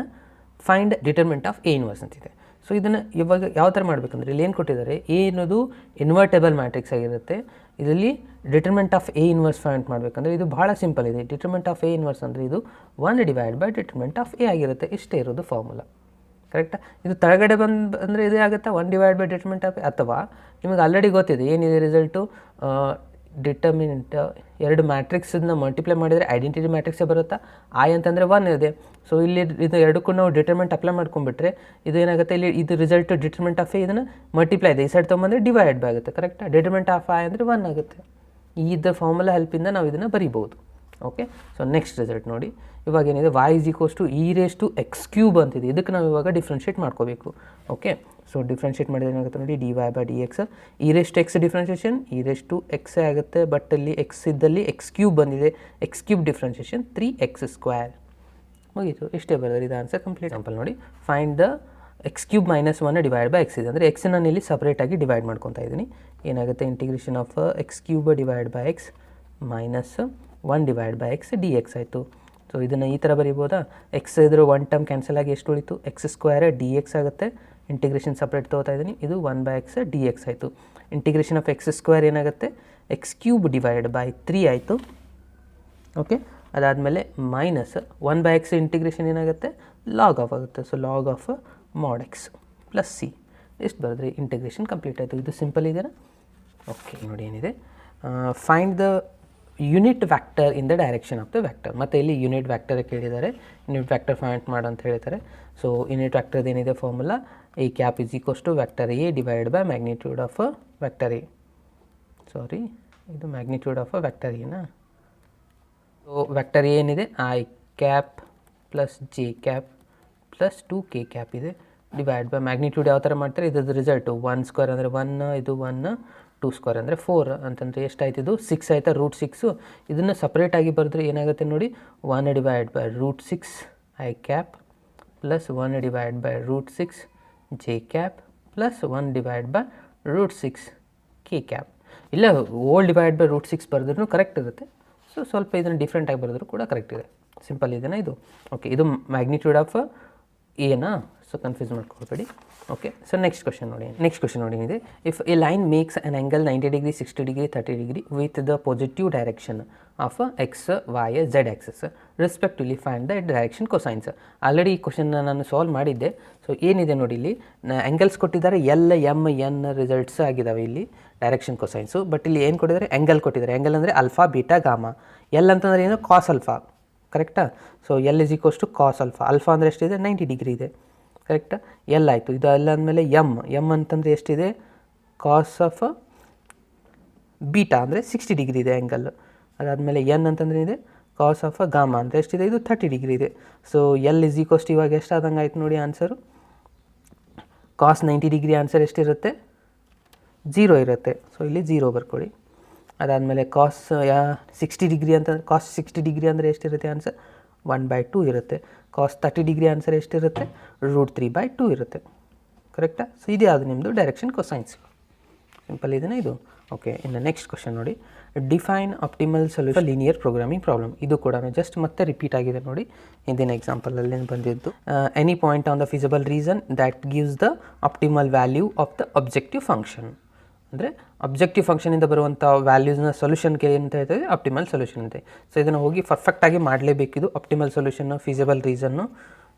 find determinant of A inverse ಅಂತಿದೆ. ಸೊ ಇದನ್ನು ಇವಾಗ ಯಾವ ಥರ ಮಾಡಬೇಕಂದ್ರೆ, ಇಲ್ಲಿ ಏನು ಕೊಟ್ಟಿದ್ದಾರೆ, ಎ ಅನ್ನೋದು ಇನ್ವರ್ಟೇಬಲ್ ಮ್ಯಾಟ್ರಿಕ್ಸ್ ಆಗಿರುತ್ತೆ. ಇದರಲ್ಲಿ ಡಿಟರ್ಮೆಂಟ್ ಆಫ್ ಎ ಇನ್ವರ್ಸ್ ಫೈಂಡ್ ಮಾಡಬೇಕಂದ್ರೆ ಇದು ಭಾಳ ಸಿಂಪಲ್ ಇದೆ. ಡಿಟರ್ಮೆಂಟ್ ಆಫ್ ಎ ಇನ್ವರ್ಸ್ ಅಂದರೆ ಇದು 1 ಡಿವೈಡ್ ಬೈ ಡಿಟರ್ಮೆಂಟ್ ಆಫ್ ಎ ಆಗಿರುತ್ತೆ. ಇಷ್ಟೇ ಇರೋದು ಫಾರ್ಮುಲಾ, ಕರೆಕ್ಟಾ. ಇದು ತೆಳಗಡೆ ಅಂದರೆ ಇದೇ ಆಗುತ್ತಾ, 1 ಡಿವೈಡ್ ಬೈ ಡಿಟರ್ಮೆಂಟ್ ಆಫ್ ಎ. ಅಥವಾ ನಿಮಗೆ ಆಲ್ರೆಡಿ ಗೊತ್ತಿದೆ ಏನಿದೆ ರಿಸಲ್ಟು, ಡಿಟರ್ಮಿನೆಂಟ್ ಎರಡು ಮ್ಯಾಟ್ರಿಕ್ಸನ್ನ ಮಲ್ಟಿಪ್ಲೈ ಮಾಡಿದರೆ ಐಡೆಂಟಿಟಿ ಮ್ಯಾಟ್ರಿಕ್ಸೇ ಬರುತ್ತಾ. ಐ ಅಂತಂದರೆ 1 ಇದೆ. ಸೊ ಇಲ್ಲಿ ಇದು ಎರಡಕ್ಕೂ ನಾವು ಡಿಟರ್ಮೆಂಟ್ ಅಪ್ಲೈ ಮಾಡ್ಕೊಂಡ್ಬಿಟ್ರೆ ಇದು ಏನಾಗುತ್ತೆ, ಇಲ್ಲಿ ಇದು ರಿಸಲ್ಟ್ ಡಿಟರ್ಮೆಂಟ್ ಆಫ್ ಎ, ಇದನ್ನು ಮಲ್ಟಿಪ್ಲೈ ಇದೆ, ಈ ಸೈಡ್ ತೊಗೊಂಬಂದರೆ ಡಿವೈಡ್ ಬೈ ಆಗುತ್ತೆ, ಕರೆಕ್ಟಾ. ಡಿಟರ್ಮೆಂಟ್ ಆಫ್ ಐ ಅಂದರೆ 1 ಆಗುತ್ತೆ. ಇದು ಫಾರ್ಮುಲಾ ಹೆಲ್ಪಿಂದ ನಾವು ಇದನ್ನು ಬರಿಬೋದು. ಓಕೆ, ಸೊ ನೆಕ್ಸ್ಟ್ ರಿಸಲ್ಟ್ ನೋಡಿ. ಇವಾಗ ಏನಿದೆ, y is equals to e raised to x³ ಅಂತಿದೆ. ಇದಕ್ಕೆ ನಾವು ಇವಾಗ ಡಿಫ್ರೆನ್ಷಿಯೇಟ್ ಮಾಡ್ಕೋಬೇಕು. ಓಕೆ, ಸೊ ಡಿಫ್ರೆನ್ಷಿಯೇಟ್ ಮಾಡಿದ್ರೆ ಏನಾಗುತ್ತೆ ನೋಡಿ, dy by dx. e raised to x differentiation e raised to x ಆಗುತ್ತೆ, ಬಟ್ ಅಲ್ಲಿ x ಇದ್ದಲ್ಲಿ x³ ಬಂದಿದೆ, x³ ಡಿಫ್ರೆನ್ಷಿಯೇಷನ್ 3x². ಮುಗೀತು, ಇಷ್ಟೇ ಬರೋದು, ಇದು ಆನ್ಸರ್ ಕಂಪ್ಲೀಟ್. ಎಕ್ಸಾಂಪಲ್ ನೋಡಿ, find the x³ - 1 divide by x ಇದೆ. ಅಂದರೆ x ನಾನು ಇಲ್ಲಿ ಸಪ್ರೇಟಾಗಿ ಡಿವೈಡ್ ಮಾಡ್ಕೊತಾ ಇದ್ದೀನಿ. ಏನಾಗುತ್ತೆ, integration of x³ divide by x minus 1 divide by x dx ಆಯಿತು. ಸೊ ಇದನ್ನು ಈ ಥರ ಬರಿಬೋದಾ, ಎಕ್ಸ್ ಇದ್ರೂ 1 ಟರ್ಮ್ ಕ್ಯಾನ್ಸಲ್ ಆಗಿ ಎಷ್ಟು ಉಳಿತು, x² dx ಆಗುತ್ತೆ. ಇಂಟಿಗ್ರೇಷನ್ ಸಪ್ರೇಟ್ ತೊಗೋತಾ ಇದ್ದೀನಿ, ಇದು 1/x dx ಆಯಿತು. ಇಂಟಿಗ್ರೇಷನ್ ಆಫ್ x² ಏನಾಗುತ್ತೆ, x³ ಡಿವೈಡ್ ಬೈ 3 ಆಯಿತು. ಓಕೆ, ಅದಾದಮೇಲೆ ಮೈನಸ್ 1/x ಇಂಟಿಗ್ರೇಷನ್ ಏನಾಗುತ್ತೆ, ಲಾಗ್ ಆಫ್ ಆಗುತ್ತೆ. So log of mod x plus C, ಎಷ್ಟು ಬರೆದ್ರಿ, ಇಂಟಿಗ್ರೇಷನ್ ಕಂಪ್ಲೀಟ್ ಆಯಿತು. ಇದು ಸಿಂಪಲ್ ಇದೆಯಾ. ಓಕೆ, ನೋಡಿ ಏನಿದೆ, find the unit vector in the direction of the vector. ಮತ್ತು ಇಲ್ಲಿ ಯೂನಿಟ್ ವ್ಯಾಕ್ಟರ್ ಕೇಳಿದ್ದಾರೆ, ಯೂನಿಟ್ ವ್ಯಾಕ್ಟರ್ ಫೈಂಡ್ ಮಾಡು ಅಂತ ಹೇಳ್ತಾರೆ. ಸೊ ಯೂನಿಟ್ ವ್ಯಾಕ್ಟರ್ದು ಏನಿದೆ formula, A cap is equals to vector A divide by magnitude of vector A. Sorry, ಇದು ಮ್ಯಾಗ್ನಿಟ್ಯೂಡ್ ಆಫ್ ವ್ಯಾಕ್ಟರ್ ಎನಾ. ಸೊ ವ್ಯಾಕ್ಟರ್ ಎ ಏನಿದೆ, I cap plus J cap plus 2k ಇದೆ, ಡಿವೈಡ್ ಬೈ ಮ್ಯಾಗ್ನಿಟ್ಯೂಡ್ ಯಾವ ಥರ ಮಾಡ್ತಾರೆ, ಇದ್ರದ್ದು result 1² ಅಂದರೆ 1, ಇದು 1, 2² ಅಂದರೆ 4 ಅಂತಂದರೆ ಎಷ್ಟಾಯ್ತು, ಇದು 6 ಆಯಿತಾ, √6. ಇದನ್ನು ಸಪ್ರೇಟಾಗಿ ಬರೆದ್ರೆ ಏನಾಗುತ್ತೆ ನೋಡಿ, 1 divide by √6 I cap plus 1 divide by √6 J cap plus 1 divide by √6 K cap. ಇಲ್ಲ ಓಲ್ ಡಿವೈಡ್ ಬೈ √6 ಬರೆದ್ರೂ ಕರೆಕ್ಟ್ ಇರುತ್ತೆ. ಸೊ ಸ್ವಲ್ಪ ಇದನ್ನು ಡಿಫ್ರೆಂಟಾಗಿ ಬರೆದ್ರೂ ಕೂಡ ಕರೆಕ್ಟ್ ಇದೆ. ಸಿಂಪಲ್ ಇದೆಯಾ ಇದು. ಓಕೆ, ಇದು ಮ್ಯಾಗ್ನಿಟ್ಯೂಡ್ ಆಫ್ ಏನಾ, ಸೊ ಕನ್ಫ್ಯೂಸ್ ಮಾಡ್ಕೊಳ್ಬೇಡಿ. ಓಕೆ, ಸೊ ನೆಕ್ಸ್ಟ್ ಕ್ವಶನ್ ನೋಡಿ ಏನಿದೆ, if a line makes an angle 90 degree 60 degree 30 degree with the positive direction of X Y Z axes respectively find the direction cosines. Already ಈ ಕ್ವಶನ್ನ ನಾನು solve ಮಾಡಿದ್ದೆ. So ಏನಿದೆ ನೋಡಿ, ಇಲ್ಲಿ ಆ್ಯಂಗಲ್ಸ್ ಕೊಟ್ಟಿದ್ದಾರೆ, ಎಲ್ ಎಮ್ ಎನ್ ರಿಸಲ್ಟ್ಸ್ ಆಗಿದ್ದಾವೆ ಇಲ್ಲಿ ಡೈರೆಕ್ಷನ್ ಕೊಸೈನ್ಸು. ಬಟ್ ಇಲ್ಲಿ ಏನು ಕೊಟ್ಟಿದ್ದಾರೆ, ಆ್ಯಂಗಲ್ ಕೊಟ್ಟಿದ್ದಾರೆ. ಆ್ಯಂಗಲ್ ಅಂದರೆ ಅಲ್ಫಾ ಬೀಟಾ ಗಾಮಾ. ಎಲ್ ಅಂತಂದರೆ ಏನು, ಕಾಸ್ ಅಲ್ಫಾ, ಕರೆಕ್ಟಾ. So l is equals to cos alpha. Alpha ಅಂದರೆ ಎಷ್ಟಿದೆ, 90 ಡಿಗ್ರಿ ಇದೆ, ಕರೆಕ್ಟಾ. ಎಲ್ ಆಯಿತು. ಇದು ಎಲ್ಲ ಅಂದಮೇಲೆ ಎಮ್ ಅಂತಂದರೆ ಎಷ್ಟಿದೆ, ಕಾಸ್ ಆಫ್ ಬೀಟಾ ಅಂದರೆ 60 ಡಿಗ್ರಿ ಇದೆ ಆ್ಯಂಗಲ್. ಅದಾದಮೇಲೆ ಎನ್ ಅಂತಂದರೆ ಇದೆ ಕಾಸ್ ಆಫ್ ಗಾಮಾ ಅಂದರೆ ಎಷ್ಟಿದೆ, ಇದು 30 ಡಿಗ್ರಿ ಇದೆ. So l is equals to ಇವಾಗ ಎಷ್ಟಾದಂಗೆ ಆಯ್ತು ನೋಡಿ ಆನ್ಸರು, ಕಾಸ್ 90 ಡಿಗ್ರಿ ಆನ್ಸರ್ ಎಷ್ಟಿರುತ್ತೆ, 0 ಇರುತ್ತೆ. ಸೊ ಇಲ್ಲಿ 0 ಬರ್ಕೊಳ್ಳಿ. ಅದಾದಮೇಲೆ ಕಾಸ್ 60 ಡಿಗ್ರಿ ಅಂತ, ಕಾಸ್ 60 ಡಿಗ್ರಿ ಅಂದರೆ ಎಷ್ಟಿರುತ್ತೆ ಆನ್ಸರ್, 1/2 ಇರುತ್ತೆ. ಕಾಸ್ 30 ಡಿಗ್ರಿ ಆನ್ಸರ್ ಎಷ್ಟಿರುತ್ತೆ, √3/2 ಇರುತ್ತೆ, ಕರೆಕ್ಟಾ. ಸೊ ಇದೇ ಅದು ನಿಮ್ಮದು ಡೈರೆಕ್ಷನ್ ಕೊಸೈನ್ಸ್. ಸಿಂಪಲ್ ಇದೆಯಾ ಇದು. ಓಕೆ, ಇನ್ನು ನೆಕ್ಸ್ಟ್ ಕ್ವಶನ್ ನೋಡಿ, define optimal solution linear programming problem. ಇದು ಕೂಡ ಜಸ್ಟ್ ಮತ್ತೆ ರಿಪೀಟ್ ಆಗಿದೆ ನೋಡಿ, ಹಿಂದಿನ ಎಕ್ಸಾಂಪಲಲ್ಲಿ ಬಂದಿದ್ದು. Any point on the feasible reason that gives the optimal value of the objective function. ಅಂದರೆ ಅಬ್ಜೆಕ್ಟಿವ್ ಫಂಕ್ಷನಿಂದ ಬರುವಂಥ ವ್ಯಾಲ್ಯೂಸ್ನ ಸೊಲ್ಯೂಷನ್ಗೆ ಅಂತ ಹೇಳ್ತದೆ ಆಪ್ಟಿಮಲ್ ಸೊಲ್ಯೂಷನ್ ಅಂತೆ. ಸೊ ಇದನ್ನು ಹೋಗಿ ಪರ್ಫೆಕ್ಟಾಗಿ ಮಾಡಲೇಬೇಕಿದು. ಆಪ್ಟಿಮಲ್ ಸೊಲ್ಯೂಷನ್ನು, ಫಿಸಿಬಲ್ ರೀಸನ್ನು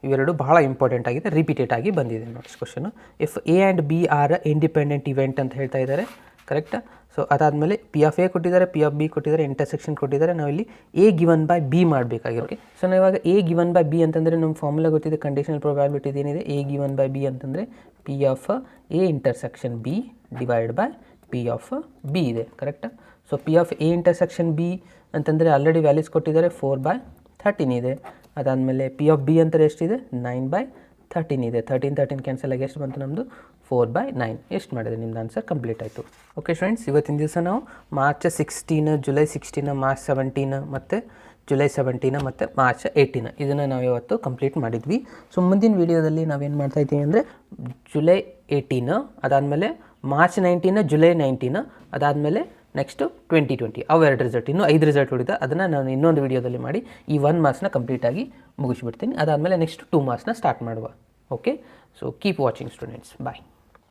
ಇವೆರಡು ಬಹಳ ಇಂಪಾರ್ಟೆಂಟ್ ಆಗಿದೆ, ರಿಪೀಟೆಡ್ ಆಗಿ ಬಂದಿದೆ. Next question, if A and B are independent event ಅಂತ ಹೇಳ್ತಾ ಇದ್ದಾರೆ, ಕರೆಕ್ಟಾ? ಸೊ ಅದಾದಮೇಲೆ ಪಿ ಆಫ್ ಎ ಕೊಟ್ಟಿದ್ದಾರೆ, ಪಿ ಆಫ್ ಬಿ ಕೊಟ್ಟಿದ್ದಾರೆ, ಇಂಟರ್ಸೆಕ್ಷನ್ ಕೊಟ್ಟಿದ್ದಾರೆ. ನಾವಿಲ್ಲಿ ಎ ಗಿವನ್ ಬೈ ಬಿ ಮಾಡಬೇಕಾಗಿದೆ. ಓಕೆ, ಸೊ ನಾವು ಇವಾಗ ಎ ಗಿವನ್ ಬೈ ಬಿ ಅಂತಂದರೆ ನಮ್ಮ ಫಾರ್ಮುಲಾ ಗೊತ್ತಿದೆ, ಕಂಡೀಷನಲ್ ಪ್ರೊಬ್ಯಾಬಿಲಿಟಿ ಏನಿದೆ, ಎ ಗಿವನ್ ಬೈ ಬಿ ಅಂತಂದರೆ P of A intersection B divide by P of B ಇದೆ, ಕರೆಕ್ಟಾ? So P of A intersection B ಅಂತಂದರೆ ಆಲ್ರೆಡಿ ವ್ಯಾಲ್ಯೂಸ್ ಕೊಟ್ಟಿದ್ದಾರೆ, 4/13 ಇದೆ. ಅದಾದಮೇಲೆ ಪಿ ಆಫ್ ಬಿ ಅಂತಾರೆ ಎಷ್ಟಿದೆ, 9/13 ಇದೆ. 13 ಕ್ಯಾನ್ಸಲ್ ಆಗಿ ಎಷ್ಟು ಬಂತು ನಮ್ಮದು, 4/9. ಎಷ್ಟು ಮಾಡಿದೆ ನಿಮ್ಮದು ಆನ್ಸರ್ ಕಂಪ್ಲೀಟ್ ಆಯಿತು. ಓಕೆ ಫ್ರೆಂಡ್ಸ್, ಇವತ್ತಿನ ದಿವಸ ನಾವು ಮಾರ್ಚ್ 16, ಜುಲೈ 16, ಮಾರ್ಚ್ 17 ಮತ್ತು ಜುಲೈ 17 ಮತ್ತು ಮಾರ್ಚ್ 18 ಇದನ್ನು ನಾವು ಇವತ್ತು ಕಂಪ್ಲೀಟ್ ಮಾಡಿದ್ವಿ. ಸೊ ಮುಂದಿನ ವೀಡಿಯೋದಲ್ಲಿ ನಾವೇನು ಮಾಡ್ತಾಯಿದ್ದೀವಿ ಅಂದರೆ ಜುಲೈ 18, ಅದಾದಮೇಲೆ ಮಾರ್ಚ್ 19, ಜುಲೈ 19, ಅದಾದಮೇಲೆ ನೆಕ್ಸ್ಟು 2020 ಅವೆರಡು ರಿಸಲ್ಟ್, ಇನ್ನೂ 5 ರಿಸಲ್ಟ್ ಉಳಿದ ಅದನ್ನು ನಾನು ಇನ್ನೊಂದು ವೀಡಿಯೋದಲ್ಲಿ ಮಾಡಿ ಈ 1 ಮಾರ್ಕ್ಸ್ನ ಕಂಪ್ಲೀಟಾಗಿ ಮುಗಿಸ್ಬಿಡ್ತೀನಿ. ಅದಾದಮೇಲೆ ನೆಕ್ಸ್ಟ್ 2 ಮಾರ್ಕ್ಸ್ನ ಸ್ಟಾರ್ಟ್ ಮಾಡುವ. Okay, so keep watching students, ಬಾಯ್.